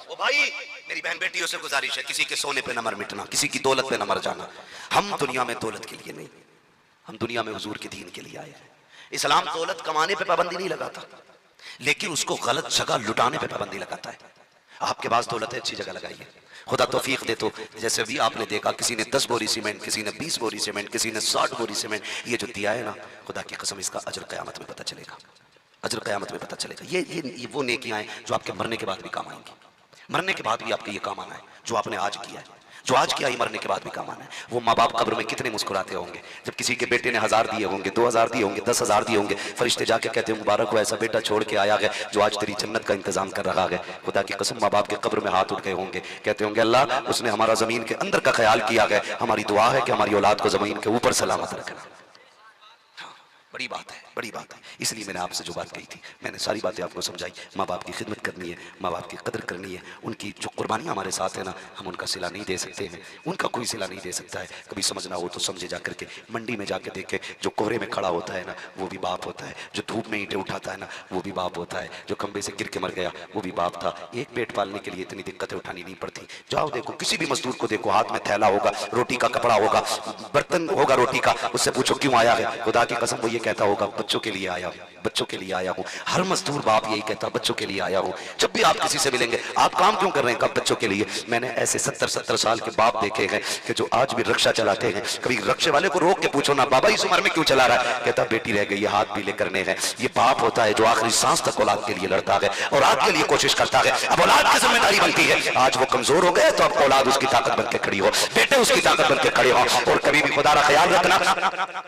Speaker 1: ओ भाई मेरी बहन बेटियों से गुजारिश है, किसी के सोने पे न मर मिटना, किसी की दौलत पे न मर जाना। हम दुनिया में दौलत के लिए नहीं, हम दुनिया में हुजूर के दीन के लिए आए हैं। इस्लाम दौलत कमाने पे पाबंदी नहीं लगाता, लेकिन उसको गलत जगह लुटाने पे पाबंदी लगाता है। आपके पास दौलत है, अच्छी जगह लगाइए, खुदा तौफीक दे। तो जैसे भी आपने देखा किसी ने 10 बोरी सीमेंट, किसी ने 20 बोरी सीमेंट, किसी ने 60 बोरी सीमेंट, ये जो दिया है ना, खुदा की कसम इसका अजर क़यामत में पता चलेगा, अजर क़यामत में पता चलेगा। ये वो नेकियां हैं जो आपके मरने के बाद भी काम आएंगी, मरने के बाद भी आपके ये काम आना है। जो आपने आज किया है, जो आज किया, ये मरने के बाद भी काम आना है। वो माँ बाप कब्र में कितने मुस्कुराते होंगे जब किसी के बेटे ने 1000 दिए होंगे, 2000 दिए होंगे, 10,000 दिए होंगे, फरिश्ते जाके कहते हैं मुबारक हो, ऐसा बेटा छोड़ के आया है जो आज तेरी जन्नत का इंतजाम कर रहा है। खुदा की कसम माँ बाप के कब्र में हाथ उठ गए होंगे, कहते होंगे अल्लाह उसने हमारा जमीन के अंदर का ख्याल किया है, हमारी दुआ है कि हमारी औलाद को जमीन के ऊपर सलामत रखना। बड़ी बात है, बड़ी बात है। इसलिए मैंने आपसे जो बात कही थी, मैंने सारी बातें आपको समझाई। माँ बाप की खिदमत करनी है, माँ बाप की कदर करनी है, उनकी जो कुर्बानियाँ हमारे साथ है ना, हम उनका सिला नहीं दे सकते हैं, उनका कोई सिला नहीं दे सकता है। कभी समझना हो तो समझे जा करके, मंडी में जाके देखे, जो कोहरे में खड़ा होता है ना वो भी बाप होता है, जो धूप में ईंटें उठाता है ना वो भी बाप होता है, जो खंबे से गिर के मर गया वो भी बाप था। एक पेट पालने के लिए इतनी दिक्कतें उठानी नहीं पड़ती। जाओ देखो, किसी भी मजदूर को देखो, हाथ में थैला होगा, रोटी का कपड़ा होगा, बर्तन होगा रोटी का, उससे पूछो क्यों आया है, खुदा की कसम वो ये कहता होगा बच्चों के लिए आया हूं, बच्चों के लिए आया हूं। हर मजदूर बाप यही कहता, बच्चों के लिए आया हूं। जब भी आप किसी से मिलेंगे, आप काम क्यों कर रहे हैं, कब बच्चों के लिए। मैंने ऐसे 70-70 साल के बाप देखे हैं कि जो आज भी रिक्शा चलाते हैं, कभी रिक्शे वाले को रोक के पूछो ना बाबा इस उम्र में क्यों चला रहा है, कहता बेटी रह गई, हाथ पीले करने हैं। ये बाप होता है जो आखिरी सांस तक औलाद के लिए लड़ता है, औलाद के लिए कोशिश करता है। अब औलाद की जिम्मेदारी बनती है, आज वो कमजोर हो गए तो अब औलाद उसकी ताकत बन के खड़ी हो, बेटे उसकी ताकत बन के खड़े हो। और कभी भी खुदा का ख्याल रखना,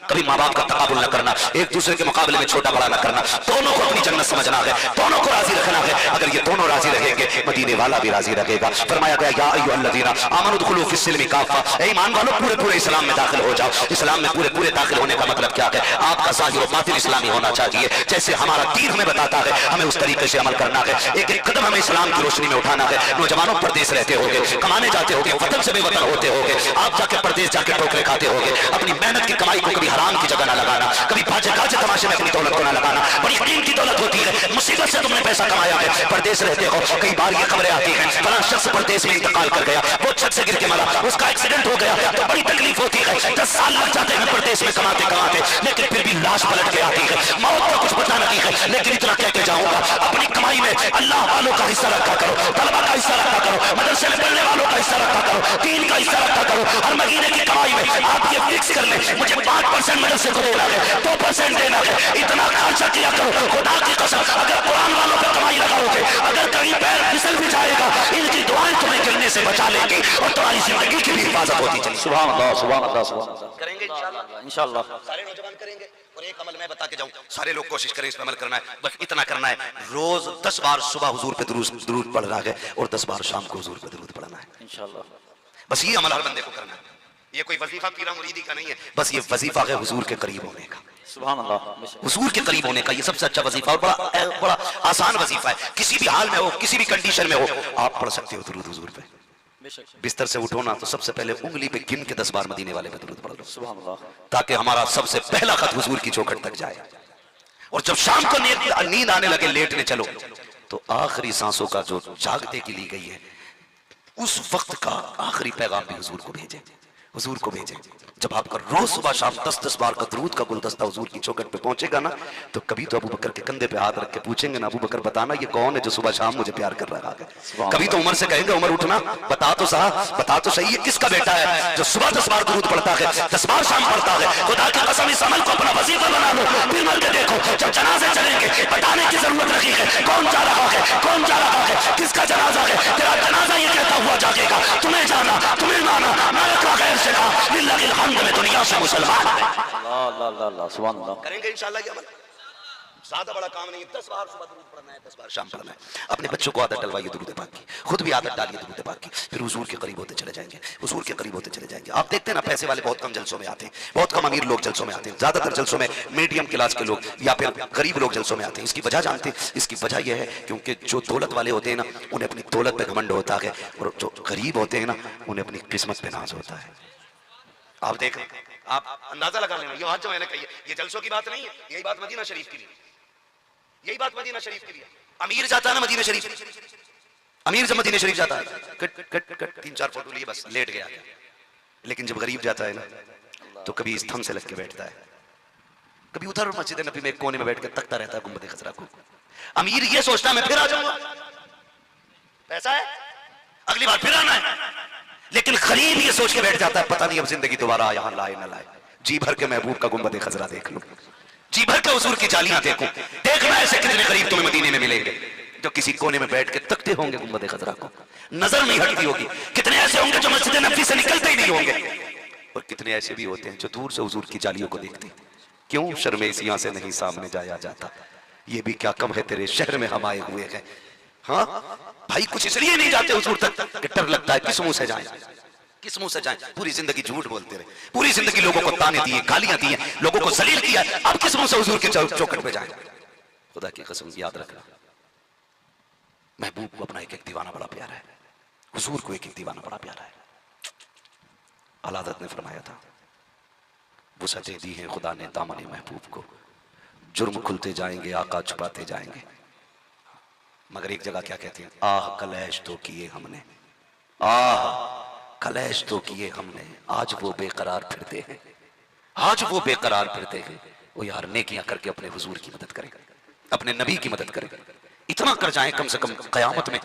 Speaker 1: कभी माँ बाप का तकाबुल न करना, एक दूसरे के मुकाबले में छोटा बड़ा न करना, दोनों को अपनी जन्नत समझना है, दोनों को राजी रखना है। अगर ये दोनों राजी रहेंगे, मदीने वाला भी राजी रहेगा। फरमाया गया या अय्युहल्लज़ीना आमनू दुखुलू फिस्सिल्मी काफ़ा, ए ईमान वालों पूरे पूरे इस्लाम में दाखिल हो जाओ। इस्लाम में पूरे पूरे दाखिल होने का मतलब क्या है, आपका ज़ाहिर और बातिन इस्लामी होना चाहिए। जैसे हमारा दीन हमें बताता है, हमें उस तरीके से अमल करना है। एक एक कदम हमें इस्लाम की रोशनी में उठाना है। नौजवानों परदेश रहते होगे, कमाने जाते होगे, वतन से बेवतन होते होगे, आप जाके परदेश जाके ठोकरे खाते होगे। अपनी मेहनत की कमाई को कभी हराम की जगह न लगाना, कभी बाजे गाजे तमाशे में अपनी दौलत को न लगाना। बड़ी कीमती दौलत होती है, मुसीबत से तुमने पैसा कमाया है, परदेश रहते हो, कई बार ये खबरें आती हैं फलां शख्स परदेश में इंतकाल कर गया, वो छत से गिर के मरा, उसका एक्सीडेंट हो गया, तो बड़ी तकलीफ होती है। 10 साल लग जाते हैं परदेश में कमाते कमाते, लेकिन फिर भी लाश पलट के आती है। मौत का कुछ पता नहीं है, लेकिन इतना कह के जाऊंगा, अपनी कमाई में अल्लाह वालों का हिस्सा रखा करो, तलबा का हिस्सा रखा करो, मदरसे में पढ़ने वालों का हिस्सा रखा करो, दीन का हिस्सा रखा करो। हर महीने की कमाई में आप ये फिक्स कर ले, मुझे 5% मदरसे को देना है, 2% देना है, इतना खर्चा किया करो। खुदा की कसम, अगर कुरान वालों पर कमाई लगाओगे, अगर कहीं पैर फिसल फतने से बचा लेंगे और तुम्हारी जिंदगी की भी हिफाजत होती चली।
Speaker 3: सुभान अल्लाह, सुभान अल्लाह, सुभान अल्लाह।
Speaker 1: करेंगे इंशाअल्लाह,
Speaker 3: इंशाअल्लाह।
Speaker 1: सारे नौजवान करेंगे। और एक अमल मैं बता के जाऊं, सारे लोग कोशिश करें, इस पर अमल करना है। बस इतना करना है, रोज 10 बार सुबह हुजूर पे दुरूद पढ़ना है और 10 बार शाम को हुजूर पे दुरूद पढ़ना है।
Speaker 3: इंशाअल्लाह।
Speaker 1: बस ये अमल हर बंदे को करना है। ये कोई वजीफा पीरा मुरीदी का नहीं है, बस ये वजीफा है हुजूर के करीब होने का।
Speaker 3: सुभान अल्लाह।
Speaker 1: हुजूर के करीब होने का ये सबसे अच्छा वजीफा और बड़ा आसान वजीफा है। किसी भी हाल में हो, किसी भी कंडीशन में हो, आप पढ़ सकते हो दुरूद हुजूर पे। बिस्तर से उठो ना तो सबसे पहले उंगली पे गिन के 10 बार मदीने वाले पे दुरूद पढ़ लो,
Speaker 3: सुभान अल्लाह,
Speaker 1: ताकि हमारा सबसे पहला खत हुजूर की चौखट तक जाए। और जब शाम को नींद आने लगे, लेटने चलो, तो आखिरी सांसों का जो जागते की ली गई है, उस वक्त का आखिरी पैगाम भी हुजूर को भेजे, हुजूर को भेजे। जब आपका रोज सुबह शाम 10-10 बार का दुरूद का गुलदस्ता हुजूर की चौखट पे पहुंचेगा ना, तो कभी तो अबू बकर के कंधे पे हाथ रख के पूछेंगे ना, अबू बकर बताना ये कौन है जो सुबह शाम मुझे प्यार कर रहा है। कभी तो उमर से कहेंगे, उमर उठना, बता तो साहब, बता तो सही, ये किसका बेटा है जो सुबह 10 बार दुरूद पढ़ता है, 10 बार शाम पढ़ता है। खुदा की कसम, इस अमल को अपना वजीफा बना लो, फिर मर के देखो, जब जनाजे चलेंगे बताने की जरूरत नहीं है कौन जा रहा है, कौन जा रहा है, किसका जनाजा है। तेरा जनाजा ये कहता हुआ जागेगा, तुम्हें जाना, तुम्हें माना, नायक का गैर से कहा, लिल्लाहिल हम्द में दुनिया से मुसलमान है।
Speaker 3: अल्लाह अल्लाह, सुभान अल्लाह।
Speaker 1: करेंगे इंशाअल्लाह ये अमल। ज्यादा बड़ा काम नहीं है, 10 बार सुबह दुरूद पढ़ना है, 10 बार शाम पढ़ना है। अपने बच्चों को आदत डलवाइए दुरूद पाक की, खुद भी आदत डालिए दुरूद पाक की, फिर हुजूर के करीब होते चले जाएंगे, हुजूर के करीब होते चले जाएंगे। आप देखते हैं ना, पैसे वाले बहुत कम जलसों में आते हैं, बहुत कम अमीर लोग जलसों में आते हैं, ज्यादातर जलसों में मीडियम क्लास के लोग या फिर गरीब लोग जलसों में आते हैं। इसकी वजह जानते हैं? इसकी वजह यह है क्योंकि जो दौलत वाले होते हैं ना, उन्हें अपनी दौलत पे घमंड होता है, और जो गरीब होते हैं ना, उन्हें अपनी किस्मत पे नाज होता है। आप देख, आप अंदाजा लगा लेना, ये बात जो मैंने कही है, ये जलसों की बात नहीं है, यही बात मदीना शरीफ की भी, यही बात मदीना शरीफ की भी। अमीर जाता है ना मदीना शरीफ, अमीर जब मदीना शरीफ जाता है, कट कट कट 3-4 फोटो लिए बस लेट गया। लेकिन जब गरीब जाता है ना, तो कभी इस थम से लग के बैठता है, कभी उधर मस्जिद नबी में एक कोने में बैठ के तकता रहता है गुंबद खजरा को। अमीर ये सोचता है मैं फिर आ जाऊंगा, पैसा है, अगली बार फिर आना है। लेकिन गरीब ये सोच के बैठ जाता है, पता नहीं अब जिंदगी दोबारा यहां लाए न लाए, जी भर के महबूब का गुंबद खजरा देख लो, जी भर के हुजूर की जालियां देखो। देखना ऐसे कितने गरीब तुम्हें मदीने में मिलेंगे जो किसी कोने में बैठ के तकते होंगे गुंबद खजरा को, नजर नहीं हटती होगी। कितने ऐसे होंगे जो मस्जिद नबी से निकलते ही नहीं होंगे, और कितने ऐसे भी होते हैं जो दूर से हुजूर की जालियों को देखते हैं। क्यों शर्मेसियां से नहीं सामने जाया जाता, ये भी क्या कम है तेरे शहर में हम आए हुए हैं। हाँ भाई, कुछ इसलिए नहीं जाते हुजूर तक कि डर लगता है किस मुंह से जाएं, किस मुंह से जाएं। पूरी जिंदगी झूठ बोलते रहे, पूरी जिंदगी लोगों को ताने दिए, गालियां दी, लोगों को जलील किया, अब किस मुंह से हुजूर के चौखट पे जाएं। खुदा की कसम याद रखना, महबूब को अपना एक एक दीवाना बड़ा प्यारा है, हुजूर को एक एक दीवाना बड़ा प्यारा है। अलादत ने फरमाया था, वुसअतें दी है खुदा ने दामन महबूब को, जुर्म खुलते जाएंगे आका छुपाते जाएंगे। मगर एक जगह क्या कहते हैं, आह कलैश तो किए हमने, आह कलैश तो किए हमने, आज वो बेकरार फिरते हैं, आज वो बेकरार फिरते हैं। वो यार नेकियां करके अपने हुजूर की मदद करें, अपने नबी की मदद करें, इतना कर जाएं कम से कम कयामत में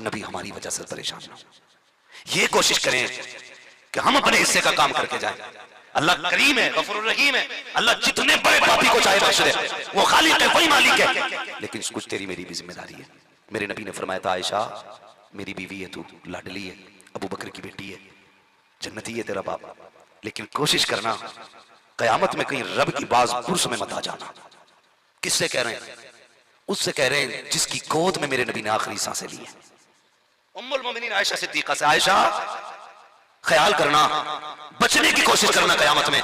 Speaker 1: नबी हमारी वजह से परेशान ना हो। ये कोशिश करें कि हम अपने हिस्से का काम करके जाएं। अल्लाह करीम है, गफूर रहीम है, अल्लाह जितने बड़े पापी को चाहे बख्श दे, वो खालिक है, वही मालिक है। लेकिन कुछ तेरी मेरी भी जिम्मेदारी है। मेरे नबी ने फरमाया था, आयशा मेरी बीवी है, तू लाडली है, अबू बकर की बेटी है, जन्नती है तेरा बाप, लेकिन कोशिश करना कयामत में कहीं रब की बाज पुरुष में मत आ जाना। किससे कह रहे हैं? उससे कह रहे हैं जिसकी गोद में मेरे नबी ने आखिरी सांसें ली है, उम्मुल मोमिनीन आयशा सिद्दीका से। आयशा ख्याल करना, बचने की कोशिश करना कयामत में,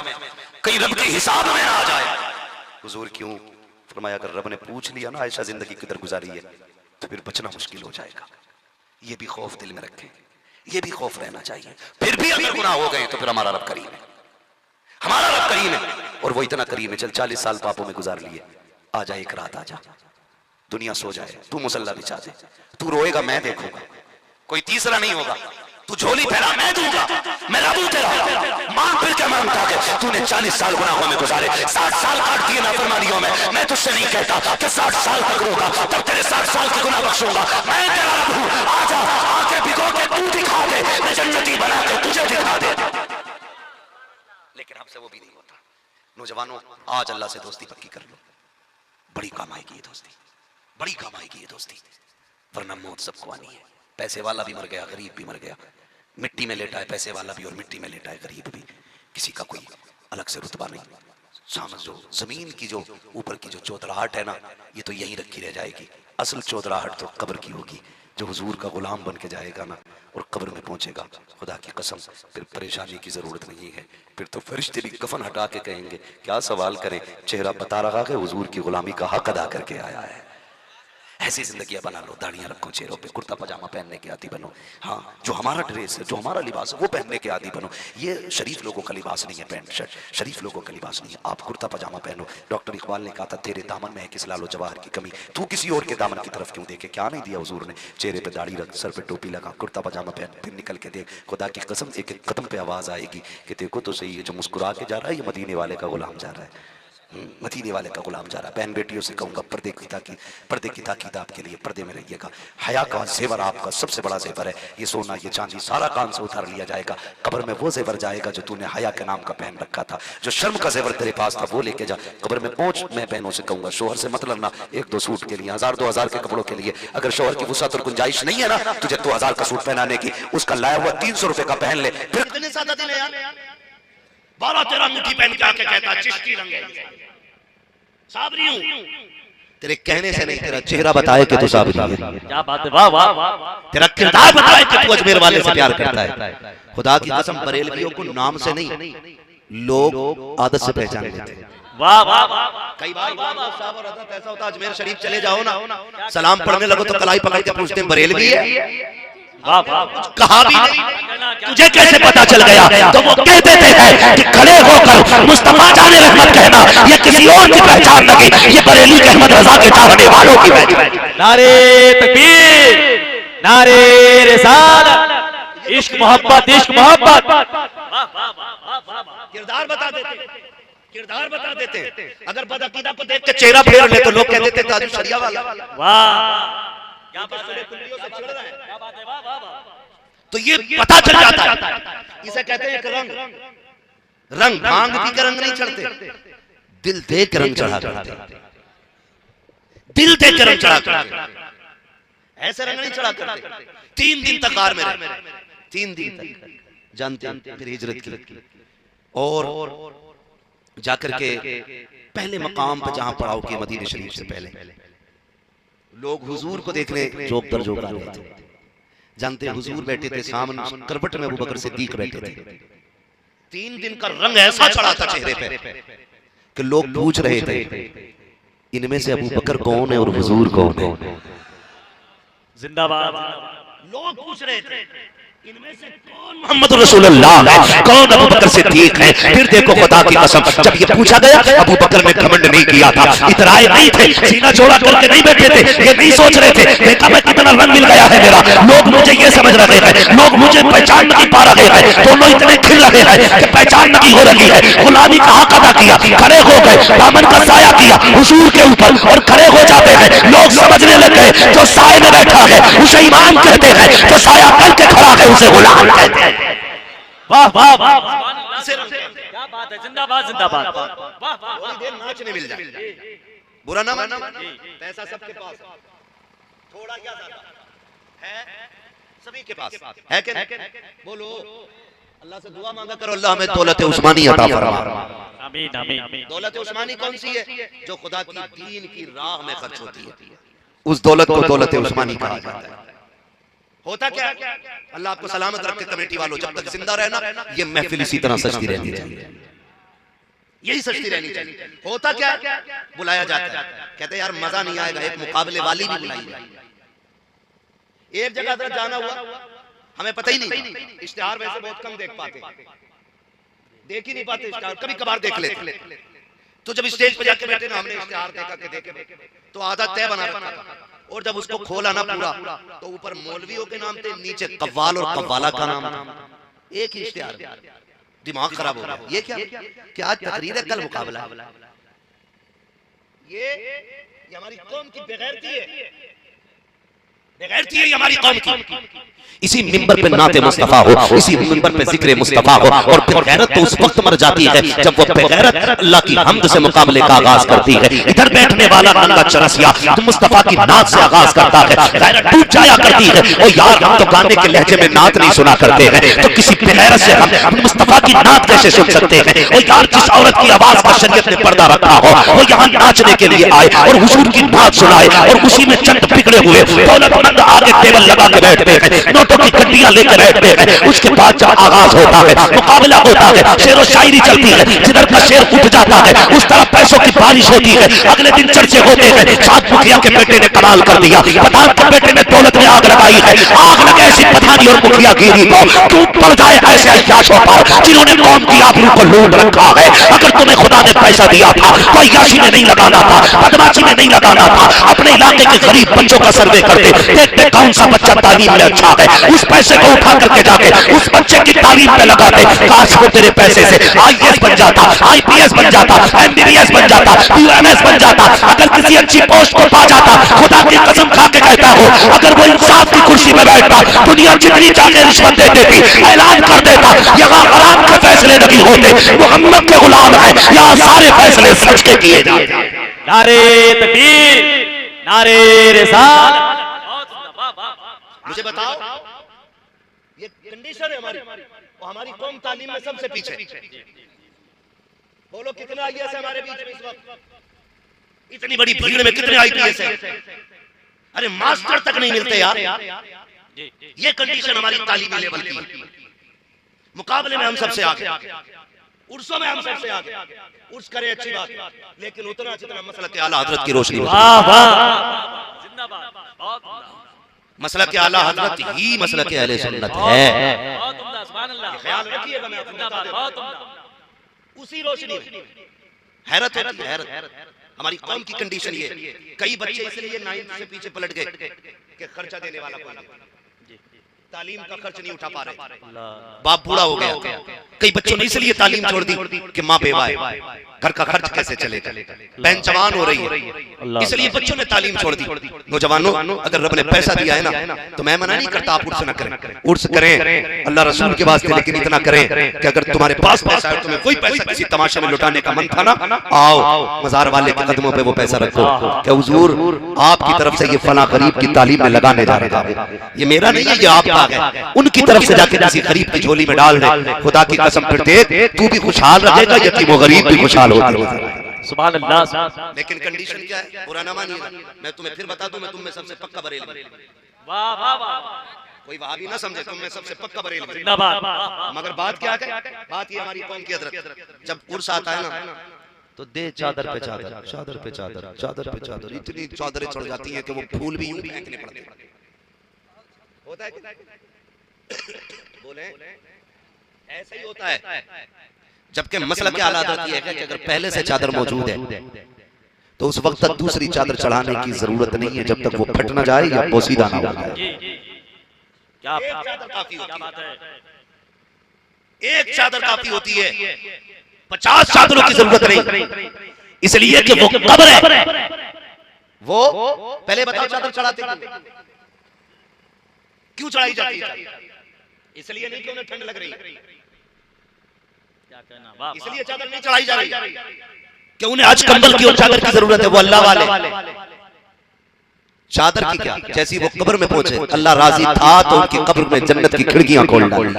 Speaker 1: कहीं रब के हिसाब में आ जाए। हुजूर क्यों? फरमाया अगर रब ने पूछ लिया ना आयशा जिंदगी किधर गुजारी है, तो फिर बचना मुश्किल हो जाएगा। ये भी खौफ दिल में रखें, ये भी खौफ रहना चाहिए। फिर भी अगर गुनाह हो गए तो फिर हमारा रब करीम है, हमारा रब करीम है, और वो इतना करीम है। चल 40 साल पापों में गुजार लिए, आ जा एक रात, आ जा, दुनिया सो जाए, तू मुसल्ला बिछा दे, तू रोएगा मैं देखूंगा, कोई तीसरा नहीं होगा, तू झोली फैला मैं दूंगा, मैं रबू तेरा, मांग फिर क्या मांगता है। तूने 40 साल गुनाहों में गुजारे, 60 साल काट दिए नाफरमानियों में। मैं तुझसे नहीं कहता कि 60 साल तक रोगा, तब तेरे 60 साल के गुनाह बख्शूंगा। मैं तेरा रब हूं, आजा आके भिगो के तू दिखा दे, मैं जन्नती बना के तुझे दिखा दे। लेकिन हमसे वो भी नहीं होता। नौजवानों, आज अल्लाह से दोस्ती पक्की कर लो, बड़ी काम आएगी ये दोस्ती, बड़ी काम आएगी ये दोस्ती, वरना मौत सबको आनी है। पैसे वाला भी मर गया, गरीब भी मर गया, मिट्टी में लेटा है पैसे वाला भी और मिट्टी में लेटा है गरीब भी, किसी का कोई अलग से रुतबा नहीं। समझो जमीन की जो ऊपर की जो चौधराहट है ना, ये तो यहीं रखी रह जाएगी। असल चौधराहट तो कब्र की होगी, जो हुजूर का गुलाम बन के जाएगा ना और कब्र में पहुंचेगा, खुदा की कसम फिर परेशानी की जरूरत नहीं है। फिर तो फरिश्ते भी कफन हटा के कहेंगे क्या सवाल करें, चेहरा बता रहा है हुजूर की गुलामी का हक अदा करके आया है। ऐसी जिंदगी बना लो, दाढ़ियां रखो चेहरों पे, कुर्ता पजामा पहनने के आदी बनो। हाँ, जो हमारा ड्रेस है, जो हमारा लिबास है, वो पहनने के आदी बनो। ये शरीफ लोगों का लिबास नहीं है, पैंट शर्ट शरीफ लोगों का लिबास नहीं है। आप कुर्ता पजामा पहनो। डॉक्टर इकबाल ने कहा था तेरे दामन में है किस लालो जवाहर की कमी, तू किसी और के दामन की तरफ क्यों देखे। क्या नहीं दिया हुजूर ने, चेहरे पे दाढ़ी रख, सर पे टोपी लगा, कुर्ता पजामा पहन, फिर निकल के देख, खुदा की कसम एक एक कदम पे आवाज आएगी कि देखो तो सही है, जो मुस्कुरा के जा रहा है ये मदीने वाले का गुलाम जा रहा है, मदीने वाले का गुलाम जा रहा है। बहन बेटियों से कहूंगा पर्दे की ताकीद आपके लिए, पर्दे में रहिएगा। हया का जेवर आपका सबसे बड़ा जेवर है। ये सोना ये चांदी सारा कान से उतार लिया जाएगा, कब्र में वो जेवर जाएगा जो तूने हया के नाम का पहन रखा था। जो शर्म का जेवर तेरे पास था वो लेके जा, कब्र में पहुंच। मैं बहनों से कहूंगा शोहर से मत लड़ना, 1-2 सूट के लिए, 1000-2000 के कपड़ों के लिए। अगर शोहर की वुसअत और गुंजाइश नहीं है ना तुझे 2000 का सूट पहनाने की, उसका लाया हुआ 300 रुपए का पहन ले। फिर 12-13 मुट्ठी पहन के आके कहता चिश्ती रंग है, साबरी हूं। तेरे कहने से नहीं, तेरा चेहरा बताए कि तू साबरी है।
Speaker 3: क्या बात है, वाह वाह वाह।
Speaker 1: तेरा किरदार बताए कि तू अजमेर वाले से प्यार करता है। खुदा की कसम बरेलवियों को नाम से नहीं, लोग आदत से पहचान लेते हैं।
Speaker 3: वाह वाह वाह।
Speaker 1: कई बार साहब और हजरत ऐसा होता है, अजमेर शरीफ चले जाओ ना, सलाम पढ़ने लगो तो कलाई पकड़ के पूछते हैं बरेलवी है।
Speaker 3: वाह वाह।
Speaker 1: कहा भी नहीं, तुझे कैसे पता चल गया? तो वो कह देते हैं कि खड़े होकर मुस्तफा जाने रहमत कहना, ये किसी और की पहचान नहीं, ये बरेली के अहमद रजा के चाहने वालों की पहचान।
Speaker 3: नारे तकबीर, नारे रिसालत, इश्क मोहब्बत, इश्क मोहब्बत।
Speaker 1: किरदार बता देते, किरदार बता देते। अगर बदअकीदा को देख के चेहरा फेर ले तो लोग कह देते ताजु शरिया वाला।
Speaker 3: वाह, क्या बात है,
Speaker 1: क्या बात है, वाह वाह वाह। तो ये पता चल जाता है, इसे कहते हैं एक रंग। रंग भांग पी कर रंग नहीं चढ़ते, दिल देख कर रंग चढ़ा करते, दिल देख कर रंग चढ़ा करते, ऐसे रंग नहीं चढ़ा करते। 3 दिन तक कार में रहे, 3 दिन तक जानते हैं। फिर हिजरत की और जाकर के पहले मकाम पर जहां पड़ाव के मदीने शरीफ से पहले लोग हुजूर को देखने जोक दर जोक आ रहे थे। जानते हुजूर बैठे थे सामने, करवट में अबू बकर सिद्दीक बैठे थे। 3 दिन का रंग ऐसा चढ़ा था चेहरे पे कि लोग पूछ रहे थे इनमें से अबू बकर कौन है और हुजूर कौन है।
Speaker 3: जिंदाबाद।
Speaker 1: लोग पूछ रहे थे इनमें से कौन मोहम्मद रसूलुल्लाह है, कौन अबू बकर सिद्दीक है। फिर देखो खुदा की कसम, जब ये पूछा गया अबू बकर ने घमंड नहीं किया था, इतराए नहीं थे, सीना जोड़ा करके नहीं बैठे थे, ये नहीं सोच रहे थे देखा मैं कितना रंग मिल गया है मेरा, लोग मुझे ये समझ रहे हैं, लोग मुझे पहचान नहीं पा रहे हैं। दोनों इतने खिल रहे हैं कि पहचान नहीं हो रही है। गुलामी का हक अदा किया, खड़े हो गए, दामन का साया किया हुजूर के ऊपर और खड़े हो जाते हैं। लोग समझने लग गए जो साए में बैठा है उसे इमाम कहते हैं, जो साया करके खड़ा है उसे गुलाम कहते हैं।
Speaker 3: वाह वाह वाह, क्या बात है, जिंदाबाद जिंदाबाद। वाह वाह,
Speaker 1: थोड़ी देर नाचने मिल जाए, बुरा ना मानना। पैसा सबके पास थोड़ा या ज्यादा है, सभी के पास है कि नहीं? बोलो अल्लाह से दुआ मांगा करो, अल्लाह हमें दौलत उस्मानी अता फरमा।
Speaker 3: आमीन आमीन।
Speaker 1: दौलत उस्मानी कौन सी है? जो खुदा की दीन की राह में खर्च होती है, उस दौलत को दौलत उस्मानी कहा जाता है। होता क्या, अल्लाह आपको सलामत रखे कमेटी वालों, जब तक जिंदा रहना ये महफिल इसी तरह सजती रहनी चाहिए, यही सजती रहनी चाहिए। होता क्या, बुलाया जाता है, कहते यार मजा नहीं आएगा, एक मुकाबले वाली भी बुलाई जाए। एक जगह जाना हुआ, हमें पता ही नहीं, इश्तिहार वैसे बहुत कम देख पाते, देख ही नहीं पाते इश्तिहार, कभी कभार देख लेते। तो जब स्टेज पे जाके बैठे ना, हमने इश्तिहार देखा के देखे तो आधा तय बना रखा था, और जब उसको खोला ना पूरा तो ऊपर मौलवियों के नाम थे, नीचे कव्वाल और कव्वाला का नाम था। एक ही इश्तिहार, दिमाग खराब हो गया। ये क्या आज तकरीर है, कल मुकाबला। ये हमारी कौम की बेगैरती है, बेगैरती है हमारी कौम की। इसी मिंबर पे नाते मुस्तफा हो, इसी मिंबर पे जिक्र मुस्तफा हो। और बेगैरत तो उस वक्त मर जाती है जब वो बेगैरत अल्लाह की हम्द से मुकाबले का आगाज करती है। इधर बैठने वाला नंगा चरसिया तो मुस्तफा की नात से आगाज करता है, गैरत टूट जाया करती है। ओ यार, हम तो गाने के लहजे में नात नहीं सुना करते हैं, तो किसी बेगैरत से हम मुस्तफा की नात कैसे सुन सकते हैं? ओ यार, जिस औरत की आवाज पर शरीयत ने पर्दा रखा हो, वो यहाँ नाचने के लिए आए और हुजूर की नात सुनाए, और उसी में चंद बिगड़े हुए दौलतमंद आगे टेबल लगा के बैठते हैं, नोटों की गड्डियां लेकर बैठते हैं। उसके बाद जब आगाज होता है, मुकाबला होता है, शेर व शायरी चलती है, जिधर का शेर उठ जाता है उस तरफ पैसों की बारिश होती है। अगले दिन चर्चे होते हैं, सात मुखिया के बेटे ने कमाल कर दिया, पठान के बेटे ने दौलत में आग लगाई है। आग लगे ऐसी पठानी और मुखिया गिरी को तू पड़ जाए ऐसे अय्याशों पर जिन्होंने कौम की आबरू को लूट रखा है। अगर तुम्हें खुदा ने पैसा दिया था तो अय्याशी में नहीं लगाना था, बदमाशी में नहीं लगाना था। अपने इलाके के गरीब बच्चों का सर्वे करते, देखते कौन सा बच्चा तालीम में अच्छा है, उस पैसे को उठा करके जाके उस बच्चे की तालीम पे लगाते। काश वो तेरे पैसे से आईएएस बन जाता, आईपीएस बन जाता, एमबीबीएस बन जाता, यूएमएस बन जाता, अगर किसी अच्छी पोस्ट को पा जाता। खुदा की कसम खा के कहता हूं, अगर वो इंसाफ की कुर्सी में बैठता, दुनिया जितनी चाहे रिश्वत दे देती, ऐलान कर देता यहाँ हराम के फैसले नहीं होते, मुहम्मद के गुलाम है, यहाँ सारे फैसले सच के किए जाते।
Speaker 3: नारे तकबीर, नारे रिसालत।
Speaker 1: मुझे बताओ, ये कंडीशन है हमारी, और हमारी कौम तालीम में सबसे पीछे। बोलो कितने आईएएस है हमारे बीच में इस वक्त? इतनी बड़ी भीड़ में कितने आईपीएस है? अरे मास्टर तक नहीं मिलते यार। ये कंडीशन हमारी तालीमी लेवल की। मुकाबले में हम सबसे आगे, उर्सों में हम सबसे आगे। उर्स करे अच्छी बात, लेकिन उतना जितना मसला के आला हजरत की रोशनी, मसला के आला हजरत ही मसला के अहले सुन्नत है। ख्याल रखिएगा, मैं आपको बता देता हूं। उसी रोशनी में हैरत होती है, हैरत। हमारी कौम की कंडीशन ये, कई बच्चे इसलिए 9th से पीछे पलट गए कि खर्चा देने वाला कोई नहीं, तालीम का खर्च नहीं उठा पा रहे, बाप बूढ़ा हो गया। कई बच्चों ने इसलिए तालीम छोड़ दी कि माँ बेवा है, घर का खर्च कैसे चलेगा, बहन जवान हो रही है, इसलिए बच्चों ने तालीम छोड़ दी। नौजवानों, अगर रब ने पैसा दिया है ना, तो मैं मना नहीं करता आप उर्स न करें, उर्स करें अल्लाह रसूल के वास्ते, लेकिन इतना करें कि अगर तुम्हारे पास पैसा है, तुम्हें कोई पैसा किसी तमाशे में लुटाने का मन था ना, आओ मजार वाले के कदमों पे वो पैसा रखो कि हुजूर आपकी तरफ से ये फला गरीब की तालीम में लगाने जा रहा है, ये मेरा नहीं है, ये आपका है। उनकी तरफ से जाके किसी गरीब की झोली में डाल दे। खुदा की कसम, फिर देख तू भी खुशहाल रहेगा, यतीम व गरीब भी खुशहाल होगा।
Speaker 3: सुभान अल्लाह।
Speaker 1: लेकिन कंडीशन क्या है? बुरा ना मानिएगा, मैं तुम्हें फिर बता दूं, मैं तुम में सबसे पक्का बरेलवी।
Speaker 3: वाह वाह वाह,
Speaker 1: कोई वहाबी ना समझे, तुम में सबसे पक्का बरेलवी।
Speaker 3: जिंदाबाद।
Speaker 1: मगर बात क्या है? बात ये हमारी कौम की हजरत, जब उर्स आता है ना, तो दे चादर पे चादर, चादर पे चादर, चादर पे चादर, इतनी चादरें चढ़ जाती हैं कि वो फूल भी यूं फेंकने पड़ते हैं। होता है बोले ऐसा ही होता है। जबकि मसला के आला हजरत ये है कि अगर पहले से चादर मौजूद है तो उस वक्त तक दूसरी चादर चढ़ाने की जरूरत नहीं है, जब तक वो फट ना जाए या पोसीदा ना हो जाए।
Speaker 3: क्या
Speaker 1: चादर काफी होती है, एक चादर काफी होती है, 50 चादरों की जरूरत नहीं, इसलिए कि वो कब्र है। वो पहले बताओ चादर चढ़ाते क्यों चढ़ाई जाती है? इसलिए नहीं कि उन्हें ठंड लग रही, इसलिए चादर नहीं चढ़ाई जा रही कि उन्हें आज कंबल की और चादर की जरूरत है। वो अल्लाह वाले चादर की क्या, जैसी वो कब्र में पहुंचे अल्लाह राजी था तो उनकी कब्र में जन्नत की खिड़कियां खोल डाली।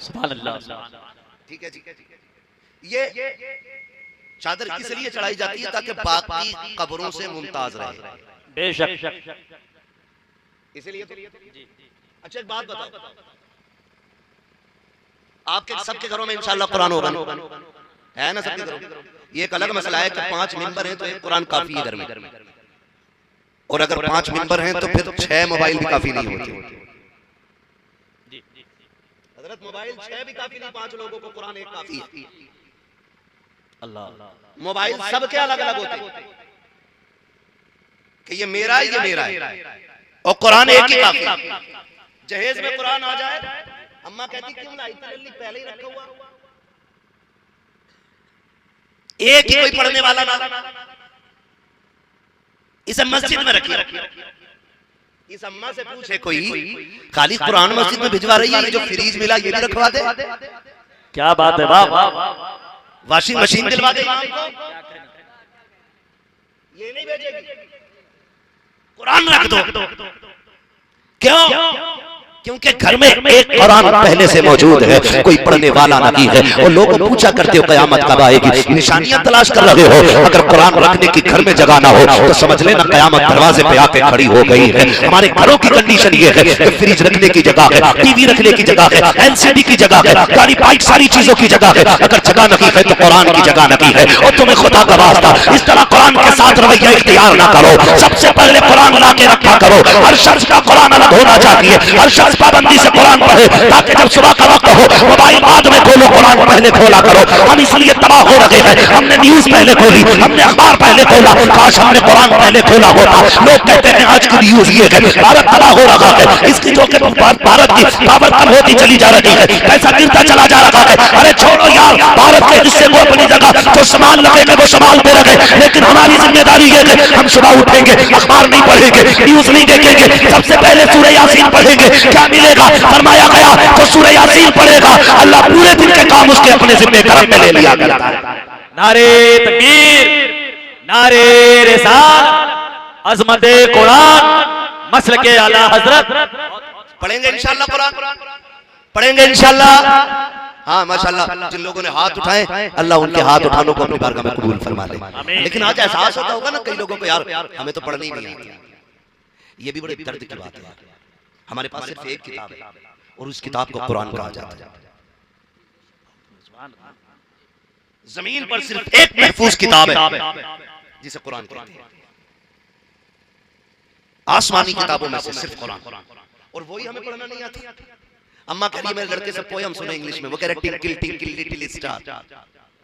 Speaker 3: सुभान अल्लाह।
Speaker 1: ठीक है जी, ये चादर किस लिए चढ़ाई जाती है? ताकि बाकी कब्रों से मुमताज रहे।
Speaker 3: बेशक,
Speaker 1: इसलिए अच्छा एक बात बताओ, आपके सबके घरों में इंशाअल्लाह कुरान होगा है ना? सबके घरों ये एक अलग मसला है कि 5 मेंबर हैं तो एक कुरान काफी है घर में, और अगर 5 मेंबर हैं तो फिर 6 मोबाइल भी काफी नहीं होते। हजरत मोबाइल 6 भी काफी नहीं, 5 लोगों को कुरान एक काफी है। अल्लाह, मोबाइल सबके अलग अलग होते हैं कि ये मेरा है, ये मेरा है, और कुरान एक ही काफी। जहेज में कुरान आ जाए, अम्मा कहती क्यों लाई, पहले ही रखा हुआ, एक ही कोई पढ़ने वाला ना, इसे मस्जिद में रखिए, इस अम्मा से पूछे कोई, खाली कुरान मस्जिद में भिजवा रही है, जो फ्रीज मिला ये भी रखवा दे।
Speaker 3: क्या बात है वाह वाह,
Speaker 1: वॉशिंग मशीन दिलवा दे, ये नहीं भेजेगी, कुरान रख दो। क्यों? क्योंकि घर में एक कुरान पहले से मौजूद है, कोई पढ़ने वाला नहीं है। और लोगों पूछा करते हो कयामत कब आएगी, निशानियां तलाश कर रहे हो। अगर कुरान रखने की घर में जगह ना हो तो समझ लेना कयामत दरवाजे पे आके खड़ी हो गई है। हमारे घरों की कंडीशन ये है कि फ्रिज रखने की जगह है, टीवी रखने की जगह है, एलसीडी की जगह है, गाड़ी बाइक सारी चीजों की जगह है। अगर जगह नहीं है तो कुरान की जगह नहीं है। और तुम्हें खुदा का वास्ता इस तरह कुरान के साथ रवैया इख्तियार ना करो। सबसे पहले कुरान ला के रखा करो। हर शख्स का कुरान अलग होना चाहिए। हर शख्स पाबंदी से कुरान पढ़े, ताकि जब सुबह का वक्त हो मोबाइल बाद में खोलो, कुरान पहले खोला करो। हम इसलिए तबाह हो रहे हैं, हमने न्यूज पहले खोली, हमने अखबार पहले खोला, काश हमने कुरान पहले खोला होता। लोग कहते हैं आज की न्यूज ये है, भारत तबाह हो रहा है, इसकी जो कि भारत की पावर कम होती चली जा रही है, पैसा गिरता चला जा रहा है। अरे छोड़ो यार, भारत के हिस्से को अपनी जगह जो संभाल रहे वो संभालते रहे, लेकिन हमारी जिम्मेदारी ये है हम सुबह उठेंगे, अखबार नहीं पढ़ेंगे, न्यूज नहीं देखेंगे, सबसे पहले सूरह यासीन पढ़ेंगे। क्या मिलेगा? फरमाया गया तो सूरह यासीन पढ़ेगा, अल्लाह पूरे दिन के काम उसके अपने जिम्मे करम में ले लिया करता है।
Speaker 3: नारे तकबीर, नारे रिसालत, अज़मत कुरान, मसलके आला हजरत।
Speaker 1: पढ़ेंगे इंशाअल्लाह कुरान, पढ़ेंगे इंशाअल्लाह। हाँ माशाअल्लाह, जिन लोगों ने हाथ उठाए अल्लाह उनके हाथ उठानों को अपनी बारगाह में कबूल फरमा ले। लेकिन आज एहसास होता होगा ना कई लोगों को, यार हमें तो पढ़नी नहीं आती। ये भी बड़े दर्द की बात है। हमारे पास सिर्फ एक किताब है और उस किताब को कुरान कहा जाता है। जमीन पर सिर्फ एक महफूज किताब है जिसे कुरान कहते हैं। आसमानी किताबों में से सिर्फ कुरान, और वही हमें पढ़ना नहीं आती। अम्मा कह रही है मेरे लड़के से पोयम सुनो इंग्लिश में, वो कह रहे टिंकल टिंकल लिटिल स्टार।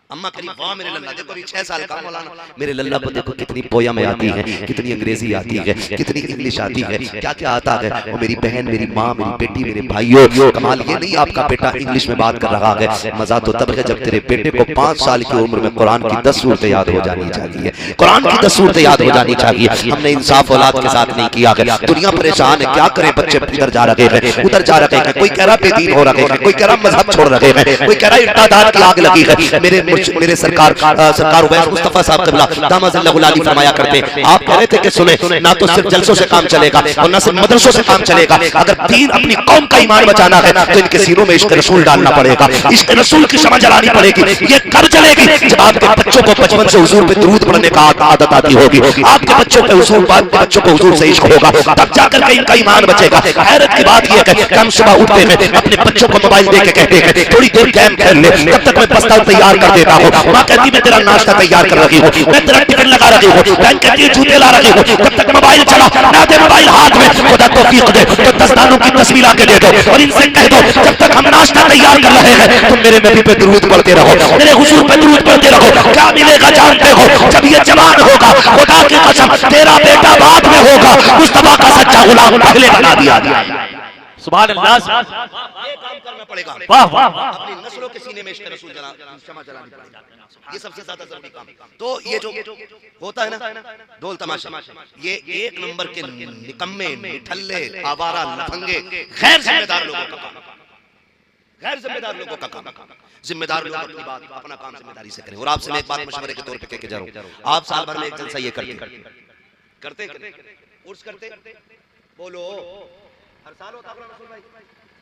Speaker 1: अम्मा करी वाह मेरे लल्ला, देखो अभी 6 साल का मौलाना, मेरे लल्ला को देखो कितनी पोयम आती है, कितनी अंग्रेजी आती है, कितनी इंग्लिश आती है, क्या क्या आता है। और मेरी बहन, मेरी माँ, मेरी बेटी, मेरे भाइयों, कमाल ये नहीं आपका बेटा इंग्लिश में बात कर रहा है, मजा तो तब है जब तेरे बेटे को 5 साल की उम्र में कुरान की 10 सूरतें याद हो जानी चाहिए, कुरान की 10 सूरतें याद हो जानी चाहिए। हमने इंसाफ औलाद के साथ नहीं किया है। दुनिया परेशान है, क्या करे, बच्चे इधर जा रहे हैं, उधर जा रहे हैं, कोई कह रहा बेदीन हो रहे हैं, कोई कह रहा मजहब छोड़ रहे हैं, कोई कह रहा इर्तादात की आग लगी है। मेरे सरकार उवैस मुस्तफा साहब क़िबला दामद फरमाया करते, आप कह रहे थे कि सुने ना तो सिर्फ जलसों से काम चलेगा और ना सिर्फ मदरसों से काम चलेगा, अगर दीन अपनी कौम का ईमान बचाना है तो इनके सीनों में इश्क रसूल डालना पड़ेगा, इश्क रसूल की समझ लानी पड़ेगी। ये कब चलेगी? जब आपके बच्चों को बचपन से हुजूर पे दुरूद पढ़ने का आदत आती होगी, आपके बच्चों पे हुजूर, बच्चों को हुजूर से इश्क होगा, तब जाकर के इनका ईमान बचेगा। हैरत की बात यह है कि हम सुबह उठते हैं, अपने बच्चों को मोबाइल दे के कहते हैं थोड़ी देर गेम खेल ले, तब तक मैं बस्ता तैयार कर देता हूँ। माँ कहती मैं तेरा नाश्ता तैयार कर रही हूँ, मैं तेरा टिकट लगा रही हूँ, बहन कहती है जूते ला रही हूँ, तब तक मोबाइल चला ना दे, मोबाइल हाथ में, खुदा तौफीक दे तो दस्तानों की तस्वीर आके दे दो और इनसे कह दो जब तक हम नाश्ता तैयार कर रहे हैं तुम मेरे नबी पे दुरूद पढ़ते रहो, मेरे हुजूर पे दुरूद पढ़ते रहो। क्या मिलेगा जानते हो? जब ये जवान होगा, खुदा की कसम तेरा बेटा बाद में होगा, मुस्तफा का सच्चा गुलाम पहले बना दिया गया।
Speaker 3: सुभान अल्लाह,
Speaker 1: ये काम करना पड़ेगा।
Speaker 3: वाह वाह,
Speaker 1: अपनी नस्लों के सीने में इश्क रसूल शमा जलानी पड़ेगी, ये सबसे ज्यादा जरूरी काम। तो ये जो होता है ना ढोल तमाशा, ये 1 नंबर के निकम्मे, निठल्ले, आवारा, लफंगे, गैर जिम्मेदार लोगों का काम, गैर जिम्मेदार लोगों का काम। जिम्मेदार लोग अपनी बात, अपना काम जिम्मेदारी से करें। और आपसे मैं एक बात मशवरे के तौर पे कह के जा रहा हूँ, आप साल भर में एक जलसा ये करते उर्स करते, बोलो हर साल होता है रसूल भाई,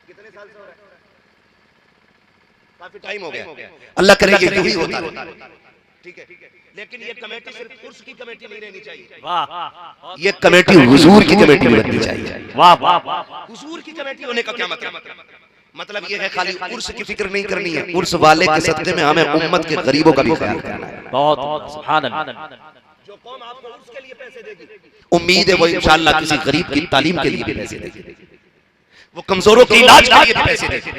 Speaker 1: कितने साल से हो रहा है? काफी टाइम हो गया। अल्लाह करे ये यूं ही होता है, ठीक है। लेकिन ये कमेटी सिर्फ उर्स की कमेटी नहीं रहनी चाहिए, वाह, ये कमेटी हुजूर की कमेटी बननी चाहिए। वाह वाह, हुजूर की कमेटी होने का क्या मतलब ये है खाली उर्स की फिक्र नहीं करनी है, उर्स वाले के सदक़े में हमें उम्मत के गरीबों का भी ख्याल करना है।
Speaker 3: बहुत सुभान अल्लाह।
Speaker 1: जो कौम आपको उर्स के लिए पैसे देगी, उम्मीद है वो इंशाअल्लाह किसी गरीब की तालीम के लिए भी पैसे देगी, वो कमजोरों के इलाज के लिए भी पैसे देगी,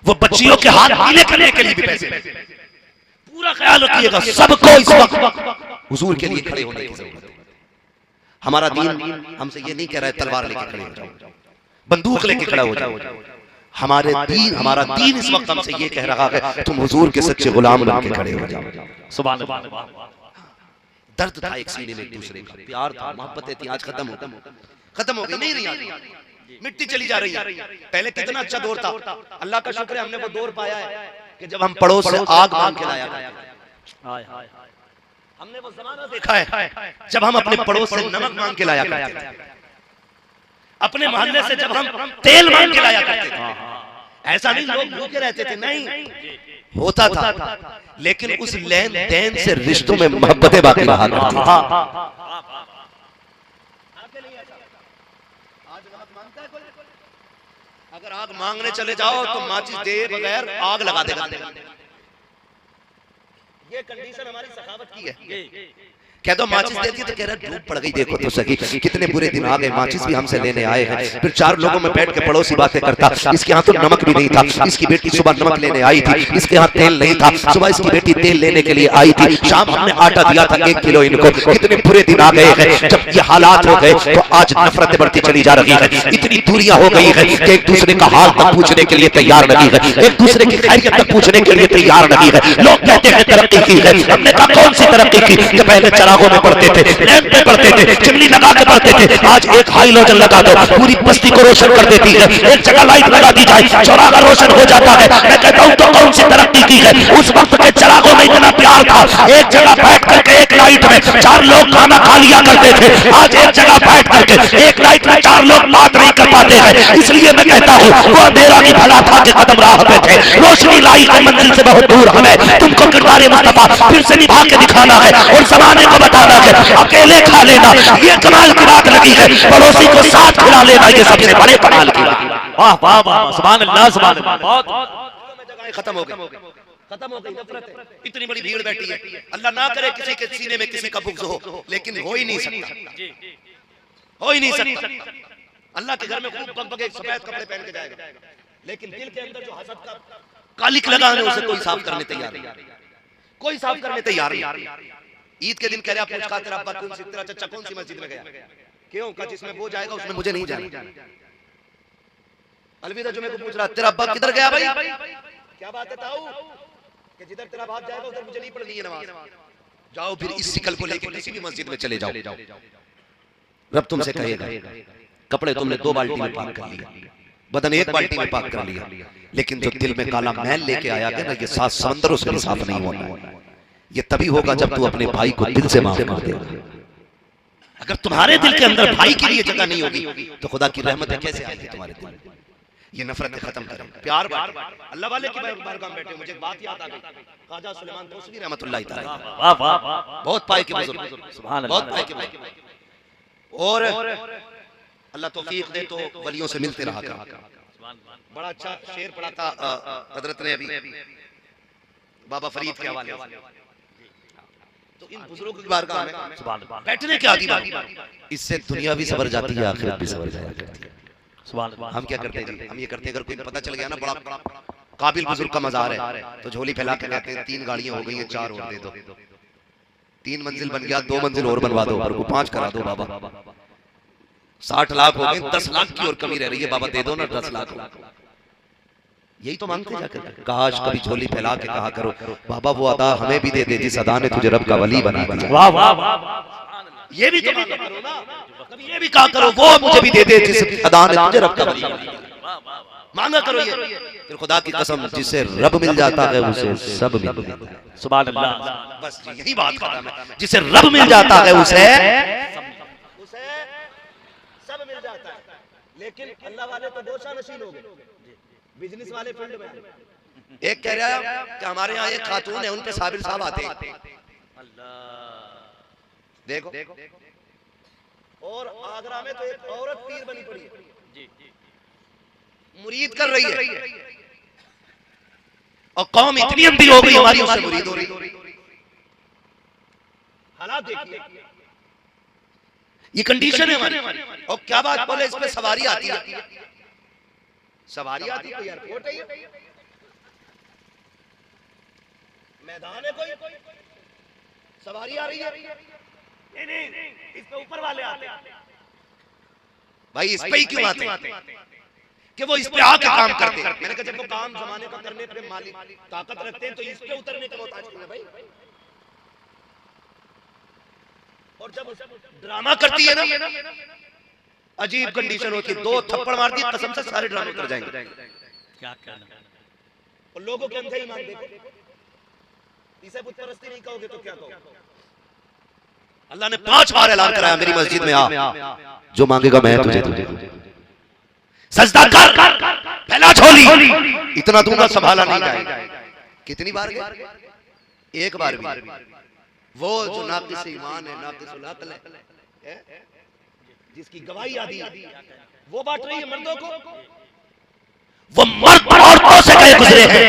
Speaker 1: वो बच्चियों के हाथ गीले करने के लिए भी पैसे देगी। पूरा ख्याल रखिएगा, सबको इस वक्त हुजूर के लिए खड़े होने की जरूरत है। हमारा दीन हमसे ये नहीं कह रहा है तलवार लेके खड़े हो जाओ, बंदूक लेके खड़ा हो जाओ। हमारा दीन इस वक्त हमसे ये कह रहा है तुम हुजूर के सच्चे गुलाम बन के खड़े हो जाओ।
Speaker 3: सुभान अल्लाह।
Speaker 1: दर्द था एक सीने में एक दूसरे का, प्यार था, मोहब्बतें थी, आज खत्म हो गई, नहीं रही, मिट्टी चली जा रही है। पहले कितना अच्छा दौर था, अल्लाह का शुक्र है हमने वो दौर पाया है कि जब हम पड़ोस से आग मांग के लाया करते, हमने वो ज़माना देखा है जब हम अपने पड़ोस से नमक मांग के लाया करते थे, अपने मोहल्ले से जब हम तेल मांग के लाया करते थे। ऐसा नहीं लोग भूखे रहते थे, नहीं होता था, लेकिन उस लेन देन से रिश्तों में मोहब्बतें बाकी रहा करती थी। अगर आग मांगने चले जाओ तो माचिस दे बगैर आग लगा देगा। ये कंडीशन हमारी सखावत की है। कह दो माचिस दे दी तो कह रहा धूप पड़ गई, देखो तो सही कितने बुरे दिन आ गए, माचिस भी हमसे लेने आए हैं। फिर चार लोगों में बैठ के पड़ोसी बातें करता, इसके यहाँ तो नमक भी नहीं था, इसकी बेटी सुबह नमक लेने आई थी, इसके यहाँ तेल नहीं था, सुबह इसकी बेटी तेल लेने के लिए आई थी, शाम हमने आटा दिया था 1 किलो इनको। कितने बुरे दिन आ गए हैं। जब ये हालात हो गए तो आज नफरतें बढ़ती चली जा रही है, इतनी दूरियां हो गई है कि एक दूसरे का हाल तक पूछने के लिए तैयार नहीं है, एक दूसरे की खैरियत तक पूछने के लिए तैयार नहीं है। लोग कहते हैं तरक्की की है, हमने कहा कौन सी तरक्की की, कि पहले चरागों में पढ़ते थे, लैंप पे पढ़ते थे, चिमनी लगा के पढ़ते थे, आज एक हाइलोजन लगा दो पूरी बस्ती को रोशन कर देती है। एक जगह लाइट लगा दी जाए चौराहा रोशन हो जाता है। मैं कहता हूं तो कौन सी तरक्की की है। उस वक्त के चरागों में इतना प्यार था, एक जगह बैठ करके एक लाइट में 4 लोग खाना खा लिया करते थे, आज एक जगह बैठ करके एक लाइट में 4 लोग बात नहीं कर पाते हैं। इसलिए मैं कहता हूं वो अंधेरा भी भला था कि कदम राह पे थे, रोशनी लाई है मंजिल से बहुत दूर हमें। तुमको किरदार मुस्तफा फिर से निभा के दिखाना है और जमाने को बताना है अकेले खा लेना ये कमाल की बात लगी है, पड़ोसी को साथ खिला लेना ये सबसे बड़े कमाल की बात।
Speaker 3: वाह वाह वाह, सुभान अल्लाह सुभान अल्लाह। बहुत
Speaker 1: खत्म हो गई नफरत, इतनी बड़ी भीड़ बैठी है। अल्लाह ना करे किसी के सीने में किसी का बुग़्ज़ हो, लेकिन हो ही नहीं सकता, हो ही नहीं सकता। अल्लाह के घर में खूब बग-बग एक सफेद कपड़े पहन के जाएगा, लेकिन दिल के अंदर जो हसद का कालिक लगा है उसे कोई साफ करने तैयार नहीं, कोई साफ करने तैयार नहीं। ईद के दिन कह रहा पूछा तेरा अब्बा कौन सी तेरा चचा कौन सी मस्जिद में गया, क्यों कहा जिसमें वो जाएगा उसमें मुझे नहीं जाना। अलविदा जुमे को पूछ रहा तेरा अब्बा किधर गया भाई, क्या बात है ताऊ, कि जिधर तेरा बाप जाएगा उधर मुझे नहीं पढ़नी है नमाज। जाओ फिर इस शिकल को लेकर किसी भी मस्जिद में चले जाओ, रब तुमसे कहेगा कपड़े तुमने 2 बाल्टी में पाक कर लिया, बदन 1 बाल्टी में पाक कर लिया, लेकिन जो दिल में काला मैल लेके आया गया ना, ये 7 समंदरों से भी साफ नहीं होना। ये तभी होगा जब तू अपने भाई को दिल से माफ कर देगा। अगर तुम्हारे दिल के अंदर भाई के लिए जगह नहीं होगी तो खुदा की रहमत कैसे आएगी तुम्हारे दिल में। ये नफरत खत्म करें, प्यार अल्लाह वाले की बारगाह में बैठे। मुझे बात याद आ गई, ख्वाजा सुलेमान तौसीफी रहमतुल्लाह तआला,
Speaker 3: वाह वाह वाह,
Speaker 1: बहुत पाए के बुजुर्ग, सुभान अल्लाह, बहुत पाए के बुजुर्ग। और अल्लाह तौफीक दे तो वलियों से मिलते रहा कर। बड़ा अच्छा शेर पढ़ा था हजरत ने अभी बाबा फरीद के हवाले से। तो इन बुजुर्गों की बारगाह में बैठने की आदत बात, इससे दुनिया भी सवर जाती है, आखिरत भी सवर जाया करती है। हम क्या करते हैं जी, हम ये करते हैं अगर कोई पता चल गया ना बड़ा काबिल बुजुर्ग का मजार है तो झोली फैला के कहते हैं 3 गाड़ियां हो गई हैं, 4 और दे दो, 3 मंजिल बन गया, 2 मंजिल और बनवा दो, ऊपर को 5 करा दो बाबा, 60 लाख हो गए, 10 लाख की और कमी रह रही है, बाबा दे दो ना 10 लाख। यही तो मांगते जाकर, काश कभी झोली फैला के कहा करो बाबा वो अदा हमें भी दे दे जिस अदा ने तुझे रब का वली बना दिया।
Speaker 3: वाह वाह वाह,
Speaker 1: ये भी तो मांगा करो ना, कभी ये भी कहा करो वो मुझे भी दे दे जिस अदा ने तुझे रब का वली बना दिया। मांगा करो ये, फिर खुदा की कसम जिसे रब मिल जाता है उसे सब मिल जाता है।
Speaker 3: सुभान अल्लाह,
Speaker 1: बस यही बात कर रहा मैं, जिसे रब मिल जाता है उसे सब मिल जाता है। लेकिन अल्लाह वाले तो दोषा नशीन हो गए, बिजनेस वाले फील्ड में। एक कह रहा है कि हमारे यहाँ एक खातून है, उनके साबिर साहब आते हैं, देखो और आगरा में तो एक औरत पीर बनी पड़ी है, मुरीद कर रही है, और कौम इतनी अंधी हो गई हमारी उससे मुरीद हो रही। हालात देखिए, ये कंडीशन है हमारी। और क्या बात बोले, इस पे सवारी आती है, सवारी आती है, एयरपोर्ट है, मैदान है, कोई सवारी आ रही है, नहीं इस पे ऊपर वाले आते हैं। भाई इस पे ही क्यों आते हैं कि वो इस पे आके काम करते हैं। मैंने कहा जब वो काम जमाने का करने पे मालिक ताकत रखते हैं तो इस पे उतरने का मोहताज क्यों है भाई। और जब ड्रामा करती है ना, अजीब कंडीशन होती है, 2 थप्पड़ मार दिए कसम से सारे ड्रामे कर जाएंगे।
Speaker 3: क्या कहना,
Speaker 1: और लोगों के अंदर ईमान देखो, इसे बुत परस्ती नहीं कहोगे तो क्या कहोगे? अल्लाह ने 5 बार ऐलान कराया मेरी मस्जिद में आ, जो मांगेगा मैं तुझे दूंगा, सजदा कर, फैला झोली, इतना दूंगा संभाला नहीं जाएगा। कितनी बार गए? एक बार भी। वो जो नाक़िस ईमान है, नाक़िस अक़ल है, जिसकी गवाही आदि वो बांट रही है मर्दों को, वो मर्द औरतों से गए गुजरे हैं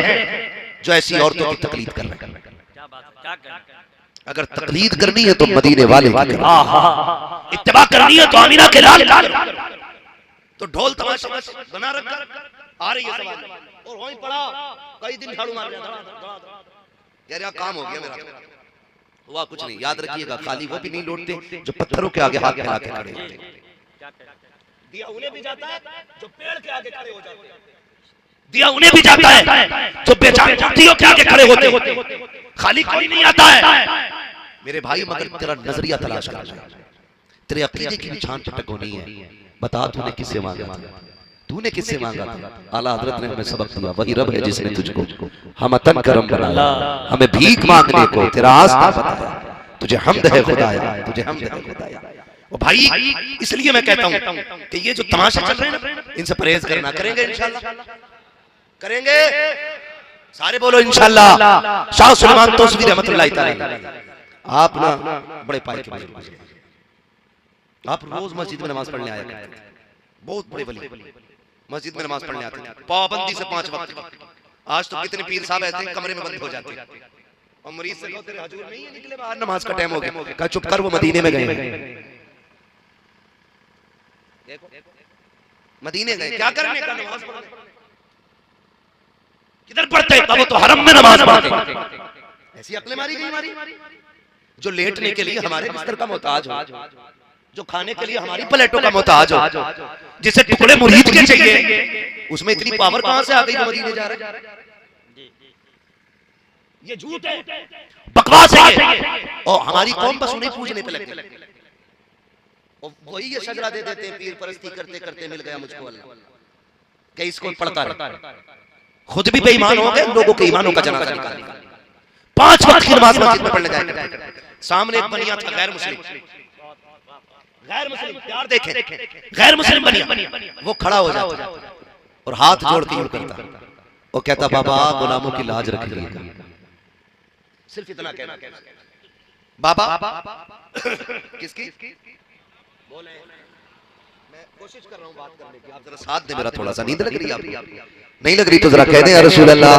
Speaker 1: जो ऐसी औरतों की तकलीद कर रहे हैं।
Speaker 3: क्या बात, क्या कहना,
Speaker 1: अगर तकलीद करनी है तो मदीने वाले की, इत्तिबा करनी है तो आमीना के लाल, तो ढोल तमाशा बना रखा, आ रही है सवाल और वहीं पड़ा, कई दिन झाड़ू मार रहा था, कह रहा काम हो गया मेरा, हुआ कुछ नहीं। याद रखिएगा, खाली वो भी नहीं लौटते जो पत्थरों के आगे हाथ फैला के खड़े होते हैं। दिया उन्हें भी जाता है जो पेड़ के आगे खड़े हो जाते हैं, दिया उन्हें भी जाता है जो बेजान मूर्तियों के आगे खड़े होते हैं। खाली कोई नहीं आता है मेरे भाई, मगर तेरा नजरिया तलाश करना है, तेरे अकीदे की छान पटक होनी है। बता तूने किससे मांगा था, तूने किससे मांगा था? आला हजरत ने हमें सबक दिया, वही रब है जिसने तुझको हमतन करम बनाया, हमें भीख मांगने को तेरा आस्था बताया, तुझे हम्द है खुदाया, तुझे हम्द है खुदाया। और भाई इसलिए मैं कहता हूं कि ये जो तमाशा चल रहे हैं ना, इनसे परहेज करना। करेंगे इंशाल्लाह, करेंगे सारे बोलो इंशाल्लाह। शाह सुलेमान तौसीफी रहमतुल्लाह तआला, आप ना बड़े पाए के बुजुर्ग, आप रोज मस्जिद में नमाज पढ़ने आया करते थे, बहुत बड़े वली मस्जिद में नमाज पढ़ने आते थे पाबंदी से 5 वक्त। आज तो कितने पीर साहब ऐसे कमरे में बंद हो जाते हैं, और मरीज से कहते हैं हुजूर नहीं है, निकले बाहर, नमाज का टाइम हो गया। कहा चुप कर, वो मदीने में गए, मदीने गए, क्या करने का, नमाज पढ़ने। किधर पढ़ते हैं? वो तो हरम में नमाज पढ़ते। ऐसी अक्लें मारी गई हमारी, जो लेटने के लिए हमारे बिस्तर का मोहताज हो, जो खाने के लिए हमारी प्लेटों का मोहताज हो, जिसे टुकड़े मुरीद के चाहिए, उसमें इतनी पावर कहां से आ गई जो मदीने जा रहा है? ये झूठ है, बकवास है ये। और हमारी कौम बस उन्हें पूजने पे लगी, और वही ये सजरा दे देते हैं, पीर परस्ती करते करते मिल गया मुझको अल्लाह, कि इसको पढ़ता रहे। खुद भी बेईमान हो गए, लोगों के ईमानों का जनाजा निकाल दिया। 5 वक्त की नमाज मस्जिद में पढ़ने जाए, सामने एक बनिया था गैर मुस्लिम, गैर मुस्लिम, प्यार देखें, गैर मुस्लिम बनिया, वो खड़ा हो जाता और हाथ जोड़ के यूं करता, वो कहता बाबा गुलामों की लाज रखिए, सिर्फ इतना कहना, बाबा किसकी बोले, मैं कोशिश कर रहा हूं बात करने की, आप जरा साथ दे मेरा, थोड़ा सा नींद लग रही है आपको, नहीं लग रही तो जरा कह दें या रसूल अल्लाह।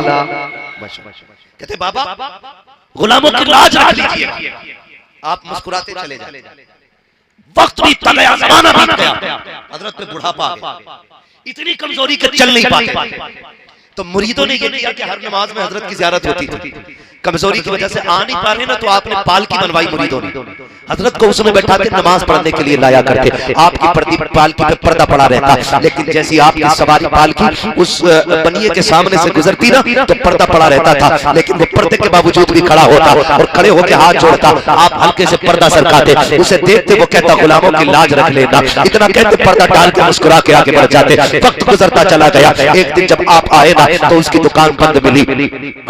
Speaker 1: कहते बाबा गुलामों की लाज रख लीजिए, आप मुस्कुराते चले जाए। वक्त बीतता गया, ज़माना बीत गया, हजरत में बुढ़ापा आ गया, इतनी कमजोरी के चल नहीं पाते, तो मुरीदों ने ये किया कि हर नमाज में हजरत की ज़ियारत होती थी। कमजोरी की वजह से आ नहीं पा रहे ना, तो आपने पालकी बनवाई मुरीदों ने, हजरत को उसमें बैठा के नमाज पढ़ने के लिए लाया करते। आपकी पालकी पे पर्दा पड़ा रहता, लेकिन जैसी आपकी सवारी पालकी उस बनिए के सामने से गुजरती ना, तो पर्दा पड़ा रहता था, लेकिन वो पर्दे के बावजूद भी खड़ा होता और खड़े होकर हाथ जोड़ता। आप हल्के से पर्दा सरकाते, उसे देखते, वो कहता गुलामों की लाज रख लेना, इतना कहते पर्दा डाल के मुस्कुरा के आगे बढ़ जाते। वक्त गुजरता चला गया, एक दिन जब आप आए ना, तो उसकी दुकान बंद मिली।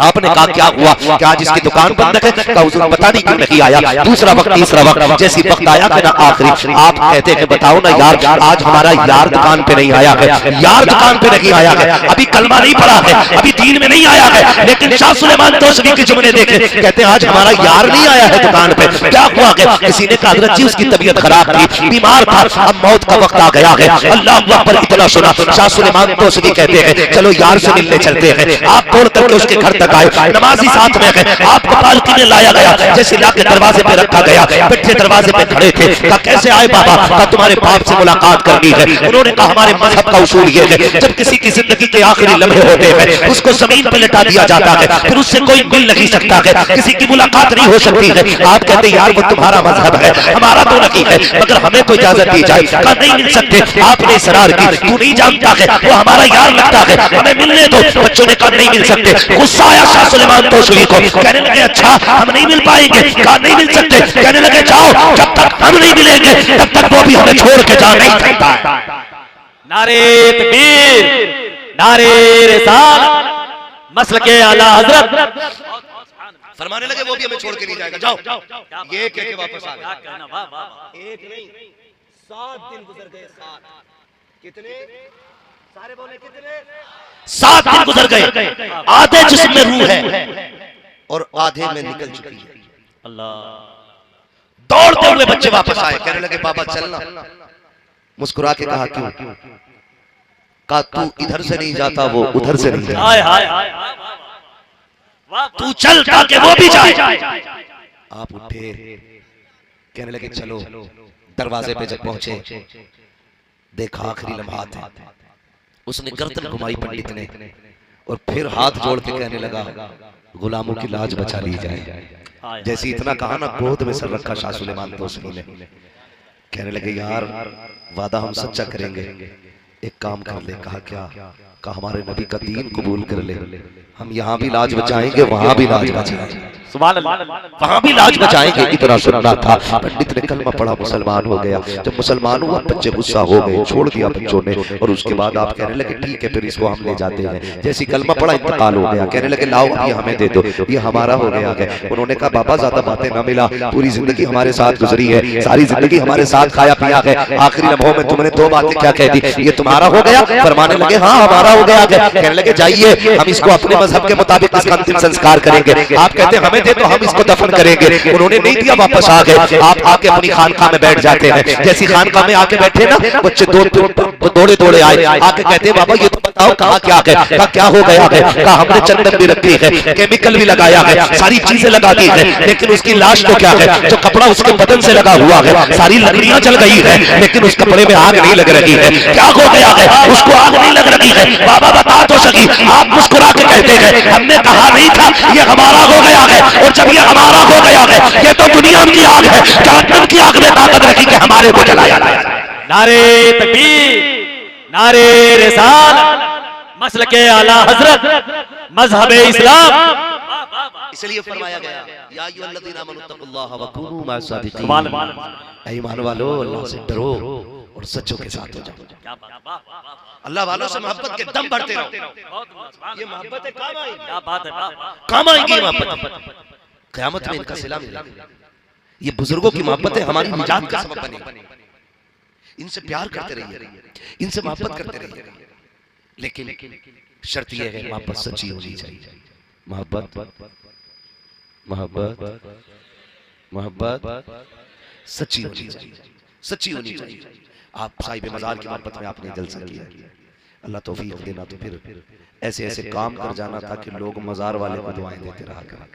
Speaker 1: आपने कहा क्या हुआ, क्या आज इसकी दुकान बंद है? कहा हुजूर पता नहीं क्यों नहीं आया। दूसरा वक्त, तीसरा वक्त, जैसी वक्त आया कि ना आखिरी, आप कहते हैं बताओ ना यार, आज हमारा यार दुकान पे नहीं आया है, यार दुकान पे नहीं आया है, अभी कलमा नहीं पढ़ा है, अभी दीन में नहीं आया है, लेकिन शाह सुलेमान तौसीफी के जुमले देखे, कहते हैं आज हमारा यार नहीं आया है दुकान पे। क्या हुआ है? किसी ने कहा हजरत जी उसकी तबीयत खराब थी, बीमार था, अब मौत का वक्त आ गया है। अल्लाह अकबर, इतना सुना, शाह सुलेमान तौसीफी कहते हैं चलो यार से मिलने चलते हैं। आप दौड़ करके उसके घर तक आए, नमाजी साथ में गए, आपको पालकी में लाया गया, जैसे लाके दरवाजे पे रखा गया, बच्चे दरवाजे पे खड़े थे। कहा कैसे आए बाबा? कहा तुम्हारे बाप से मुलाकात करनी है। उन्होंने कहा हमारे मजहब का उसूल ये है, जब किसी की जिंदगी के आखिरी लम्हे होते हैं उसको जमीन पर लिटा दिया जाता है, फिर उससे कोई मिल नहीं सकता है, किसी की मुलाकात नहीं हो सकती है। आप कहते यार वो तुम्हारा मजहब है, हमारा तो नहीं है, मगर हमें तो इजाजत दी जाए। कहा नहीं मिल सकते। आपने इसरार की, तू नहीं जानता है वो हमारा यार लगता है, हमें मिलने दो। बच्चों ने कहा नहीं मिल सकते। गुस्सा आया शाह सुलेमान तौसीफी को, कहने लगे अच्छा हम नहीं मिल पाएंगे, कहा नहीं मिल सकते। कहने लगे जाओ, जब तक हम नहीं मिलेंगे तब तक वो भी हमें छोड़ के जा नहीं सकता है।
Speaker 3: नारे तकबीर, नारे रिसालत, मसलके आला हजरत।
Speaker 1: फरमाने लगे वो भी हमें छोड़ के नहीं जाएगा, जाओ। ये कह के वापस आ गए। एक नहीं 7 दिन गुजर गए। 7 कितने? सारे बोले कितने? 7 दिन गुजर गए। आधे जिस्म में रूह है और आधे में निकल चुकी है। अल्लाह। दौड़ते हुए बच्चे वापस आए, कहने लगे बाबा चलना। मुस्कुरा के कहा क्यों? कहा तू इधर से नहीं जाता, वो उधर से नहीं जाता, तू चल ताकि वो भी जाए। आप उठे, कहने लगे चलो। दरवाजे पे जब पहुंचे देखा आखिरी लम्हात है। उसने गर्दन घुमाई पंडित ने और फिर हाथ जोड़ के कहने लगा गुलामों की लाज बचा ली जाए। जैसे इतना कहा ना, गोद में सर रखा शाह सुलेमान तोसनी ने। कहने लगे यार वादा हम सच्चा करेंगे, एक काम कर ले। कहा क्या? कहा हमारे नबी का दीन कबूल कर ले, हम यहाँ भी लाज बचाएंगे, वहां भी लाज बचाएंगे, वहां भी लाज बचाएंगे। इतना सुनना था। पंडित ने कलमा पढ़ा, मुसलमान हो गया। जब मुसलमान हुआ बच्चे गुस्सा हो गए, छोड़ दिया बच्चों ने। और उसके बाद आप कहने लगे ठीक है फिर इसको हम ले जाते हैं। जैसी कलमा पढ़ा इंतकाल हो गया। कहने लगे लाओ ये हमें दे दो, ये हमारा हो गया है। उन्होंने कहा बाबा ज्यादा बातें ना मिला, पूरी जिंदगी हमारे साथ गुजरी है, सारी जिंदगी हमारे साथ खाया पिया है, आखिरी लम्हों में तुमने 2 बातें क्या कह दी, ये तुम्हारा हो गया? फरमाने लगे हाँ हमारा हो गया है। कहने लगे जाइए हम इसको अपने मजहब के मुताबिक इसका अंतिम संस्कार करेंगे। आप कहते हैं हमें दे तो हम इसको दफन करेंगे। उन्होंने नहीं दिया, वापस आ गए। आप आके अपनी खानकाह में बैठ जाते हैं। जैसी खानकाह में आके बैठे ना, बच्चे दौड़े दौड़े आए, आके कहते हैं बाबा ये तो बताओ कहाँ क्या है? कहा क्या हो गया है? कहा हमने चंदन भी रखी है, केमिकल भी लगाया है, सारी चीजें लगा दी है, लेकिन उसकी लाश तो क्या है? जो कपड़ा उसके बदन से लगा हुआ है, सारी लकड़ियां जल गई है, लेकिन उस कपड़े में आग नहीं लग रही है। क्या हो गया है? उसको आग नहीं लग रही है। बाबा बता तो सकी। आप मुस्कुरा के कहते हैं हमने कहा नहीं था ये हमारा हो गया है, और जब ये हमारा हो गया है ये तो दुनिया की आग है, जहन्नम की आग में ताकत रखी कि हमारे को जलाया जाए।
Speaker 3: नारे तकबीर, नारे रिसालत, मसलके आला हजरत, मजहब इस्लाम।
Speaker 1: इसलिए फरमाया गया या अय्युहल्लज़ीना आमनुत्तकुल्लाह व कूनू मअस सादिकीन। ईमान वालों अल्लाह से डरो और सच्चों के साथ हो जाओ। अल्लाह वालों से मोहब्बत के दम बढ़ते रहो। ये मोहब्बतें काम आएंगी, क्या बात है, काम आएंगी मोहब्बत। क़यामत में इनका सिला मिलेगा। ये बुजुर्गों की मोहब्बतें हमारी निजात का सबब बनेगी। इनसे प्यार करते रहिए, इनसे मोहब्बत करते रहिए, लेकिन शर्त यह है मोहब्बत सच्ची होनी चाहिए। मोहब्बत मोहब्बत मोहब्बत सच्ची होनी चाहिए, सच्ची होनी चाहिए। आप साहिब मज़ार की मोहब्बत में आपने जलसा किया, अल्लाह तौफीक देना। तो फिर ऐसे ऐसे काम कर जाना था कि लोग मज़ार वाले को दुआएं देते रहा करें,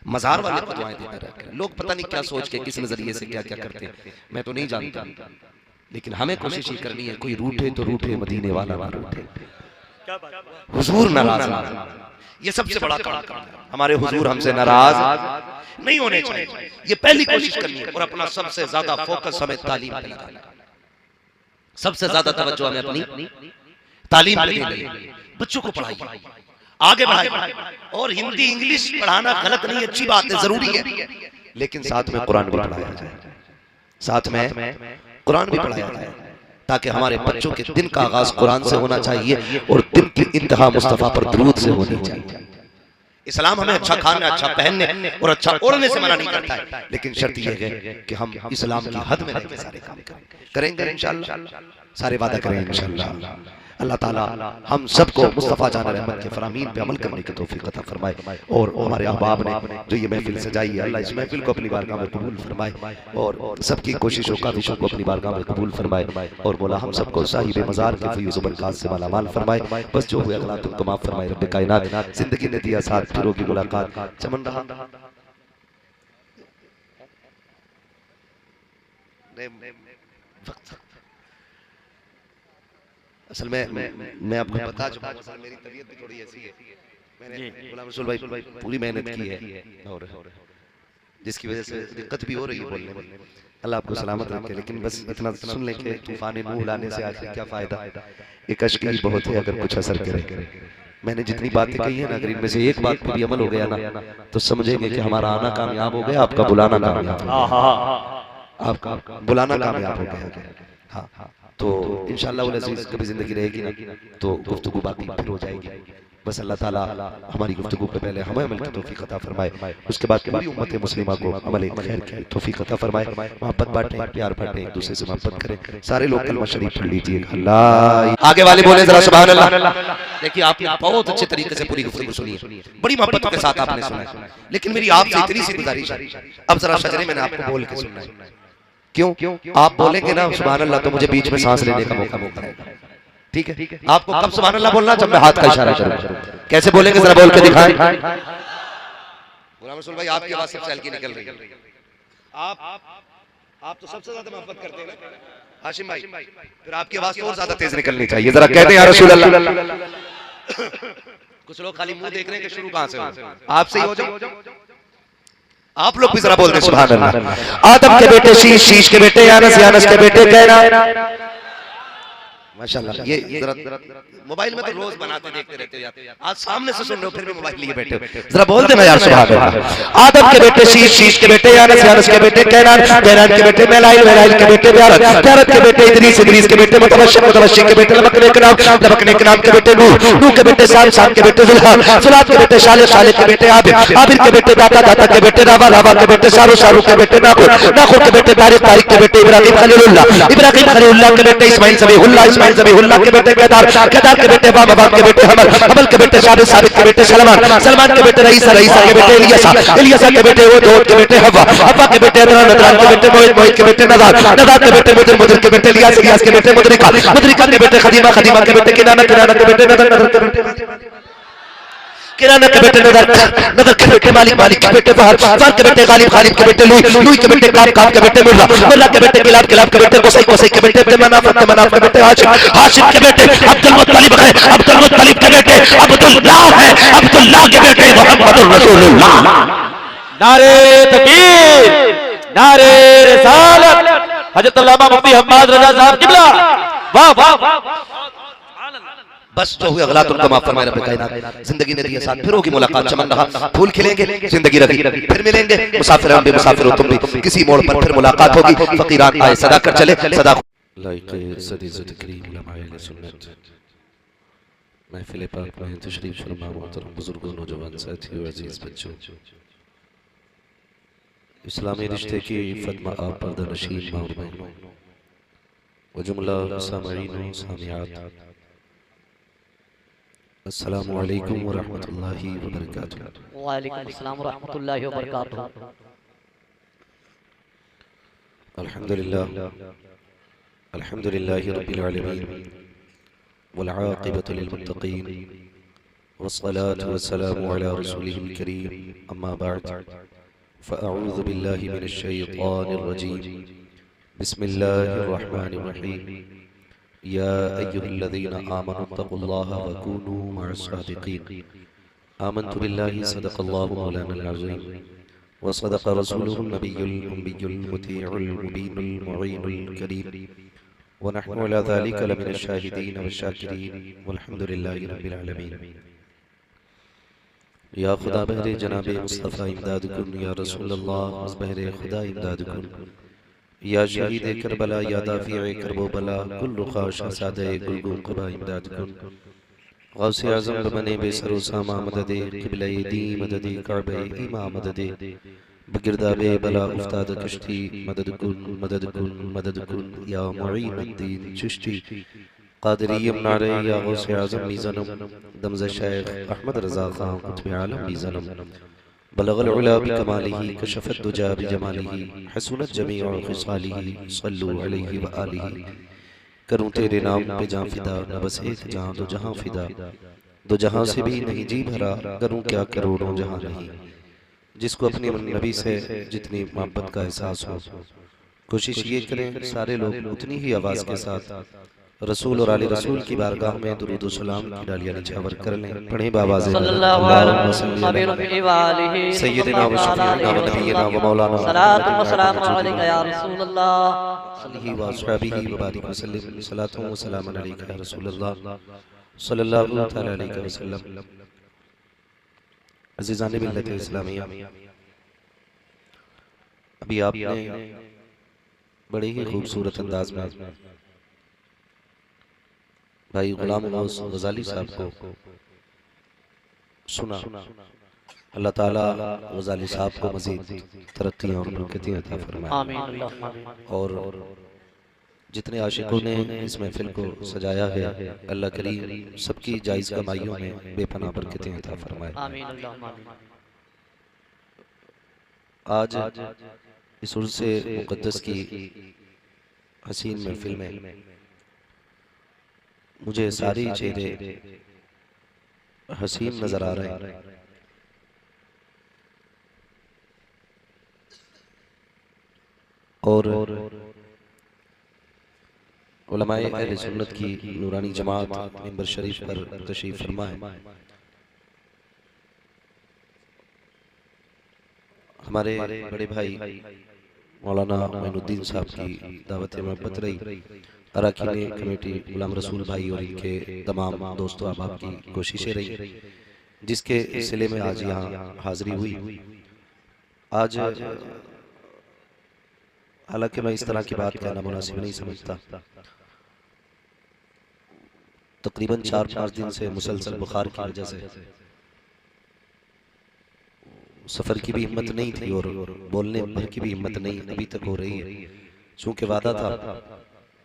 Speaker 1: मज़ार वाले को दुआएं देते रहा करें। लोग पता नहीं क्या सोच के किस नजरिए से क्या क्या करते हैं, मैं तो नहीं जानता, लेकिन हमें कोशिश ही करनी है कोई रूठे तो रूठे, मदीने वाला ना रूठे, हुजूर नाराज ना। ये सबसे बड़ा काम है। हमारे हुजूर हमसे नाराज नहीं होने चाहिए, ये पहली कोशिश करनी है। और अपना सबसे ज्यादा फोकस हमें तालीम पे लगाना है, सबसे ज्यादा तवज्जो हमें अपनी तालीम पे देनी है। बच्चों को पढ़ाइए, आगे बढ़ाइए। और हिंदी इंग्लिश पढ़ाना गलत नहीं, अच्छी बात है, जरूरी है, लेकिन साथ में कुरान भी पढ़ाया जाए, साथ में कुरान भी पढ़ाया जाए, ताकि हमारे बच्चों के दिन का आगाज कुरान से होना चाहिए और दिन की इंतहा मुस्तफा पर दुरूद से होनी चाहिए। इस्लाम हमें अच्छा खाने, अच्छा पहनने और अच्छा ओढ़ने से मना नहीं करता है, लेकिन शर्त यह है कि हम इस्लाम की हद में रहकर सारे काम करेंगे इंशाअल्लाह, सारे वादा करेंगे इंशाअल्लाह। अल्लाह ताला हम सबको मुस्तफ़ा जान रहमत के फरामीन पे अमल करने की तौफीक अता फरमाए। और हमारे अहबाब ने जो ये महफिल सजाई है, अल्लाह इस महफिल को अपनी बारगाह में कबूल फरमाए और सबकी कोशिशों काविशों को अपनी बारगाह में कबूल फरमाए। और मौला हम सबको साहिब मज़ार के फैज़ व बरक़ात से मालामाल फरमाए। बस जो हुए अल्लाह तुमको माफ़ फरमाए। रब्बे कायनात जिंदगी ने दिया साथ, फिर होगी मुलाकात। चमन रहा असल में मैं आपको बता चुका हूं, असल मेरी तबीयत भी थोड़ी ऐसी है, मैंने गुलाम रसूल भाई पूरी मेहनत की है और जिसकी वजह से दिक्कत भी हो रही है बोलने में। अल्लाह आपको सलामत रखे, लेकिन बस इतना सुन लें कि तूफान नूह लाने से आखिर क्या फायदा, एक अश्क ही बहुत है अगर कुछ असर करे। मैंने जितनी बातें कही है ना, अगर इनमें से एक बात पे भी अमल हो गया ना तो समझेंगे कि हमारा आना कामयाब हो गया, आपका बुलाना कामयाब हो गया, आपका बुलाना कामयाब हो गया। हाँ, तो इंशाअल्लाह वल अज़ीज़ कभी जिंदगी रहेगी ना तो गुफ्तगू बाकी फिर हो जाएगी। बस अल्लाह ताला हमारी गुफ्तगू पे पहले हमें अमल की तौफीक अता फरमाए, उसके बाद पूरी उम्मत मुस्लिमा को अमल खैर की तौफीक अता फरमाए, मोहब्बत बांटें, प्यार बांटें, एक दूसरे से मोहब्बत करें। सारे लोग कलमा शरीफ पढ़ लीजिए। अल्लाह आगे वाले बोले जरा सुभान अल्लाह। देखिए आपने बहुत अच्छे तरीके से पूरी गुफ्तगू सुनी है, बड़ी मोहब्बत के साथ आपने सुना है, लेकिन मेरी आपसे इतनी सी गुजारिश है, अब जरा शजरे मैंने आपको बोल के सुनना है। क्यों? आप बोलेंगे ना सुभान अल्लाह तो मुझे बीच में सांस लेने का मौका मिलेगा। ठीक है, आपको कब सुभान अल्लाह बोलना, जब मैं हाथ का इशारा करूं। कैसे बोलेंगे जरा बोल के दिखाएं। गुलाम रसूल भाई आपकी आवाज सबसे हल्की निकल रही है, आप तो सबसे ज्यादा मोहब्बत करते हैं ना हाशिम भाई, फिर आपकी आवाज तो और ज्यादा तेज निकलनी चाहिए। जरा कहते हैं या रसूल अल्लाह। कुछ लोग खाली मुंह देख रहे हैं कि शुरू कहां से हो, आपसे ही हो जाओ। आप लोग भी जरा बोल दें सुभान अल्लाह। आदम के बेटे शीश, शीश के बेटे यानस, यानस के बेटे कैनान। माशाल्लाह, ये जरा मोबाइल में तो रोज बनाते देखते रहते हो यार, आज सामने से सुन रहे हो फिर भी मोबाइल लिए बैठे हो, जरा बोल देना यार सुभान अल्लाह। आदम के बेटे शीश, शीश के बेटे यानस, यानस के बेटे कैनान, कैनान के बेटे मेलाइल, मेलाइल के बेटे ब्यारत, ब्यारत के बेटे इदरीस, इदरीस के बेटे मुतवश्शिक, मुतवश्शिक के बेटे लबकने के नाम, लबकने के नाम के बेटे नूह, नूह के बेटे साम, साम के बेटे जुल्हान, जुल्हान के बेटे शालिक, शालिक के बेटे आबिद, आबिद के बेटे दाता, दाता के बेटे रावा, रावा के बेटे सारू, सारू के बेटे नाखुर, नाखुर के बेटे तारिक, तारिक के बेटे इब्राहिम खलीलुल्लाह, इब्राहिम खलीलुल्लाह के बेटे इस्माइल ज़बीहुल्लाह, इस्माइल ज़बीहुल्लाह के बेटे केदार, केदार के बेटे बाबा, बाब के बेटे हमल, हमल के बेटे साबित, साबित के बेटे सलमान, सलमान के बेटे रईसा, रईसा के बेटे इलियासा, इलियासा के बेटे वो दोद के बेटे हवा, हवा के बेटे नदरान, नदरान के बेटे मोहित, मोहित के बेटे नदार, नदार के बेटे मुदर, मुदर के बेटे इलियास, इलियास के बेटे मुदरिका, मुदरिका के बेटे खदीमा, खदीमा के बेटे किनाना, किनाना के बेटे नदर, नदर के बेटे किराना के बेटे नदर, नदर के बेटे मालिक, मालिक के बेटे फहर, फहर के बेटे गालिब, गालिब के बेटे लुई, लुई के बेटे काब, काब के बेटे मुर्रा, मुर्रा के बेटे किलाब, किलाब के बेटे कुसै, कुसै के बेटे मनाफ, मनाफ के बेटे हाशिम, हाशिम के बेटे अब्दुल मुत्तलिब है, अब्दुल मुत्तलिब के बेटे अब्दुल्लाह है, अब्दुल्लाह के बेटे मुहम्मदुर रसूलुल्लाह।
Speaker 2: नारे तकबीर, नारे रिसालत, हजरत अल्लामा मुफ्ती हम्माद रजा साहब किबला। वाह वाह,
Speaker 1: बस जो हुए अगला तुमको माफ फरमाए रब्बे कायनात। जिंदगी ने दिया साथ, फिर होगी मुलाकात, चमन रहा, फूल खिलेंगे, जिंदगी रही, फिर मिलेंगे, मुसाफिर हम भी, मुसाफिर हो तुम भी, किसी मोड़ पर फिर मुलाकात होगी। फकीरान आए सदा कर चले, सदा लाइक सदी ज़िक्री उलमाए सुन्नत महफिल पाक में तशरीफ फरमा मोहतरम बुजुर्गों, नौजवान साथियों, अजीज बच्चों, इस्लामी रिश्ते की फतमा आप पर्दा नशीन माँ और बहनों व जुमला सामईन सामियात, अस्सलामु अलैकुम व रहमतुल्लाहि व बरकातुहू।
Speaker 4: वालेकुम अस्सलाम व रहमतुल्लाहि व बरकातुहू।
Speaker 1: अल्हम्दुलिल्लाह, अल्हम्दुलिल्लाहि रब्बिल आलमीन वल आक़िबतु लिल मुत्तक़ीन वस्सलातु वस्सलामु अला रसूलिहिल करीम, अम्मा बअद, फ़अऊज़ु बिल्लाहि मिनश शैतानिर रजीम, बिस्मिल्लाहिर रहमानिर रहीम, या अय्युहल्लज़ीना आमनुत्तक़ुल्लाहा व कूनू मअस-सादिक़ीन, आमन्तु बिल्लाहि सदक़ल्लाहु मौलानाल अज़ीम व सदक़ रसूलुहुन नबियुल उम्मियुल मुतीउल मुबीनुल मुईनुल करीम व नहनु अला ज़ालिका लमिनश शाहिदीन वश-शाकिरीन वल्हम्दुलिल्लाहि रब्बिल आलमीन। या खुदा बहरे जनाबे मुस्तफ़ा इमदाद कुन, या रसूलल्लाह बहरे खुदा इमदाद कुन, या शहीद करबला, या दाफ़िए करबो बला, कुल्लु ख़ाश सादे गुलगुम क़बा इमदाद कुन, गौसे आज़म बने बेसरो सामा मददे, क़िबले दी मददे, काबे ईमा मददे, बगिरदाबे बला उस्ताद कश्ती, मदद कुन, मदद कुन, मदद कुन, या मुईनुद्दीन चिश्ती, क़ादिरी नारे, या गौसे आज़म मीज़नम, दमज़ शेख अहमद रज़ा ख़ान कुतुब आलम मीज़नम, बलगल उला बिकमालिही, कशफत दुजा बिजमालिही, हसनत जमीउ खिसालिही, सल्लु अलैहि व आलिही। करूं तेरे नाम पे जान फिदा, न बस एक जहां दो जहां फिदा, दो जहां से भी नहीं जी भरा, करूं क्या करोड़ों जहां नहीं। जिसको अपने नबी से जितनी मोहब्बत का एहसास हो, कोशिश ये करें सारे लोग उतनी ही आवाज़ के साथ रसूल और आले रसूल की बारगाह में दुरूद व सलाम की डालियां निछावर कर लें। पढ़े बाबाज़
Speaker 4: सल्लल्लाहु अलैहि व आलिहि
Speaker 1: सय्यदना व शफीअना व नबियना व मौलाना
Speaker 4: सलातु व सलाम अलैका या रसूलल्लाह
Speaker 1: अलैहि व अस्हाबिही व बारिक व सल्लिम, सलातु व सलाम अलैका या रसूलल्लाह।
Speaker 5: सल्लल्लाहु तआला अलैहि वसल्लम। अज़ीज़ान मिल्लत इस्लामिया, अभी आपने बड़े ही खूबसूरत अंदाज में भाई गुलाम गौस गजाली साहब को सुना। अल्लाह ताला गजाली साहब को मज़ीद तरक्कियाँ और बरकतें अता फरमाए।
Speaker 4: आमीन अल्लाहुम्मा आमीन।
Speaker 5: और जितने आशिकों ने इस महफिल को सजाया है, अल्लाह करीम सबकी जायज़ कमाइयों में बेपनाह बरकतें अता फरमाए।
Speaker 4: आमीन अल्लाहुम्मा आमीन।
Speaker 5: आज इस उर्स मुक़द्दस की हसीन महफिल में मुझे सारे चेहरे हसीन नजर आ रहे हैं। और उलमाए अहले सुन्नत की नूरानी जमात मिंबर शरीफ पर तशरीफ फरमा है। हमारे बड़े भाई मौलाना मोइनुद्दीन साहब की दावत मोहब्बत रही, अरकान कमेटी गुलाम रसूल भाई और इनके तमाम दोस्तों अहबाब की कोशिशें रही, जिसके सिले में आज यहाँ हाजिरी हुई। आज हालांकि मैं इस तरह की बात कहना मुनासिब नहीं समझता, तकरीबन 4-5 दिन से मुसलसल बुखार की वजह से सफर की भी हिम्मत नहीं थी और बोलने भर की भी हिम्मत नहीं अभी तक हो रही है। चूंकि वादा था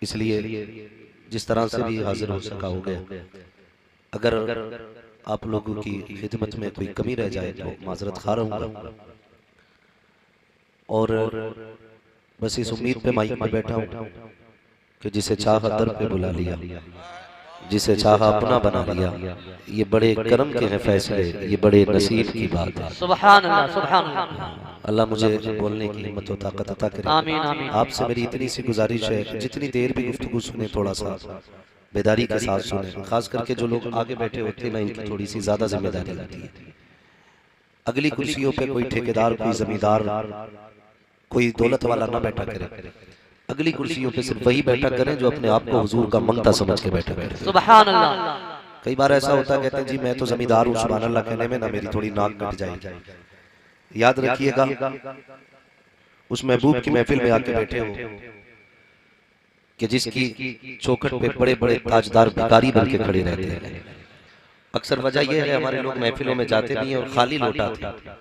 Speaker 5: इसलिए जिस तरह से भी हाजिर हो सका हो गया। अगर आप लोगों की खिदमत में कोई कमी रह जाए तो माजरत खा रहूंगा। और बस इस उम्मीद पे माइक में बैठा हूँ कि जिसे चाहा दर पे बुला लिया, जिसे चाहा अपना बना लिया। ये बड़े करम के हैं फैसले, ये बड़े नसीब की बात है।
Speaker 4: सुभान अल्लाह सुभान अल्लाह।
Speaker 5: अल्लाह मुझे बोलने की हिम्मत और ताकत अता करे।
Speaker 4: आमीन आमीन।
Speaker 5: आपसे मेरी इतनी सी गुजारिश है, जितनी देर भी गुफ्तगू सुने थोड़ा सा बेदारी के साथ सुने। खास करके जो लोग आगे बैठे होते हैं ना, इनकी थोड़ी सी ज्यादा जिम्मेदारी होती है। अगली कुर्सियों पे कोई ठेकेदार, कोई जमींदार, कोई दौलत वाला ना बैठा करे। अगली कुर्सियों पे सिर्फ वही बैठा करें जो अपने आप को हुजूर का मंगता समझ के बैठा करे।
Speaker 4: सुभान अल्लाह।
Speaker 5: कई बार ऐसा होता है, कहते हैं जी मैं तो जमींदार हूँ, सुभान अल्लाह कहने में ना मेरी थोड़ी नाक कट जाएगी। याद रखिएगा उस महबूब की महफिल में आके बैठे हो कि जिसकी चौखट पे बड़े बड़े ताजदार भिखारी बन के खड़े रहते हैं। अक्सर वजह यह है हमारे लोग महफिलों में जाते भी हैं और खाली लौट आते हैं।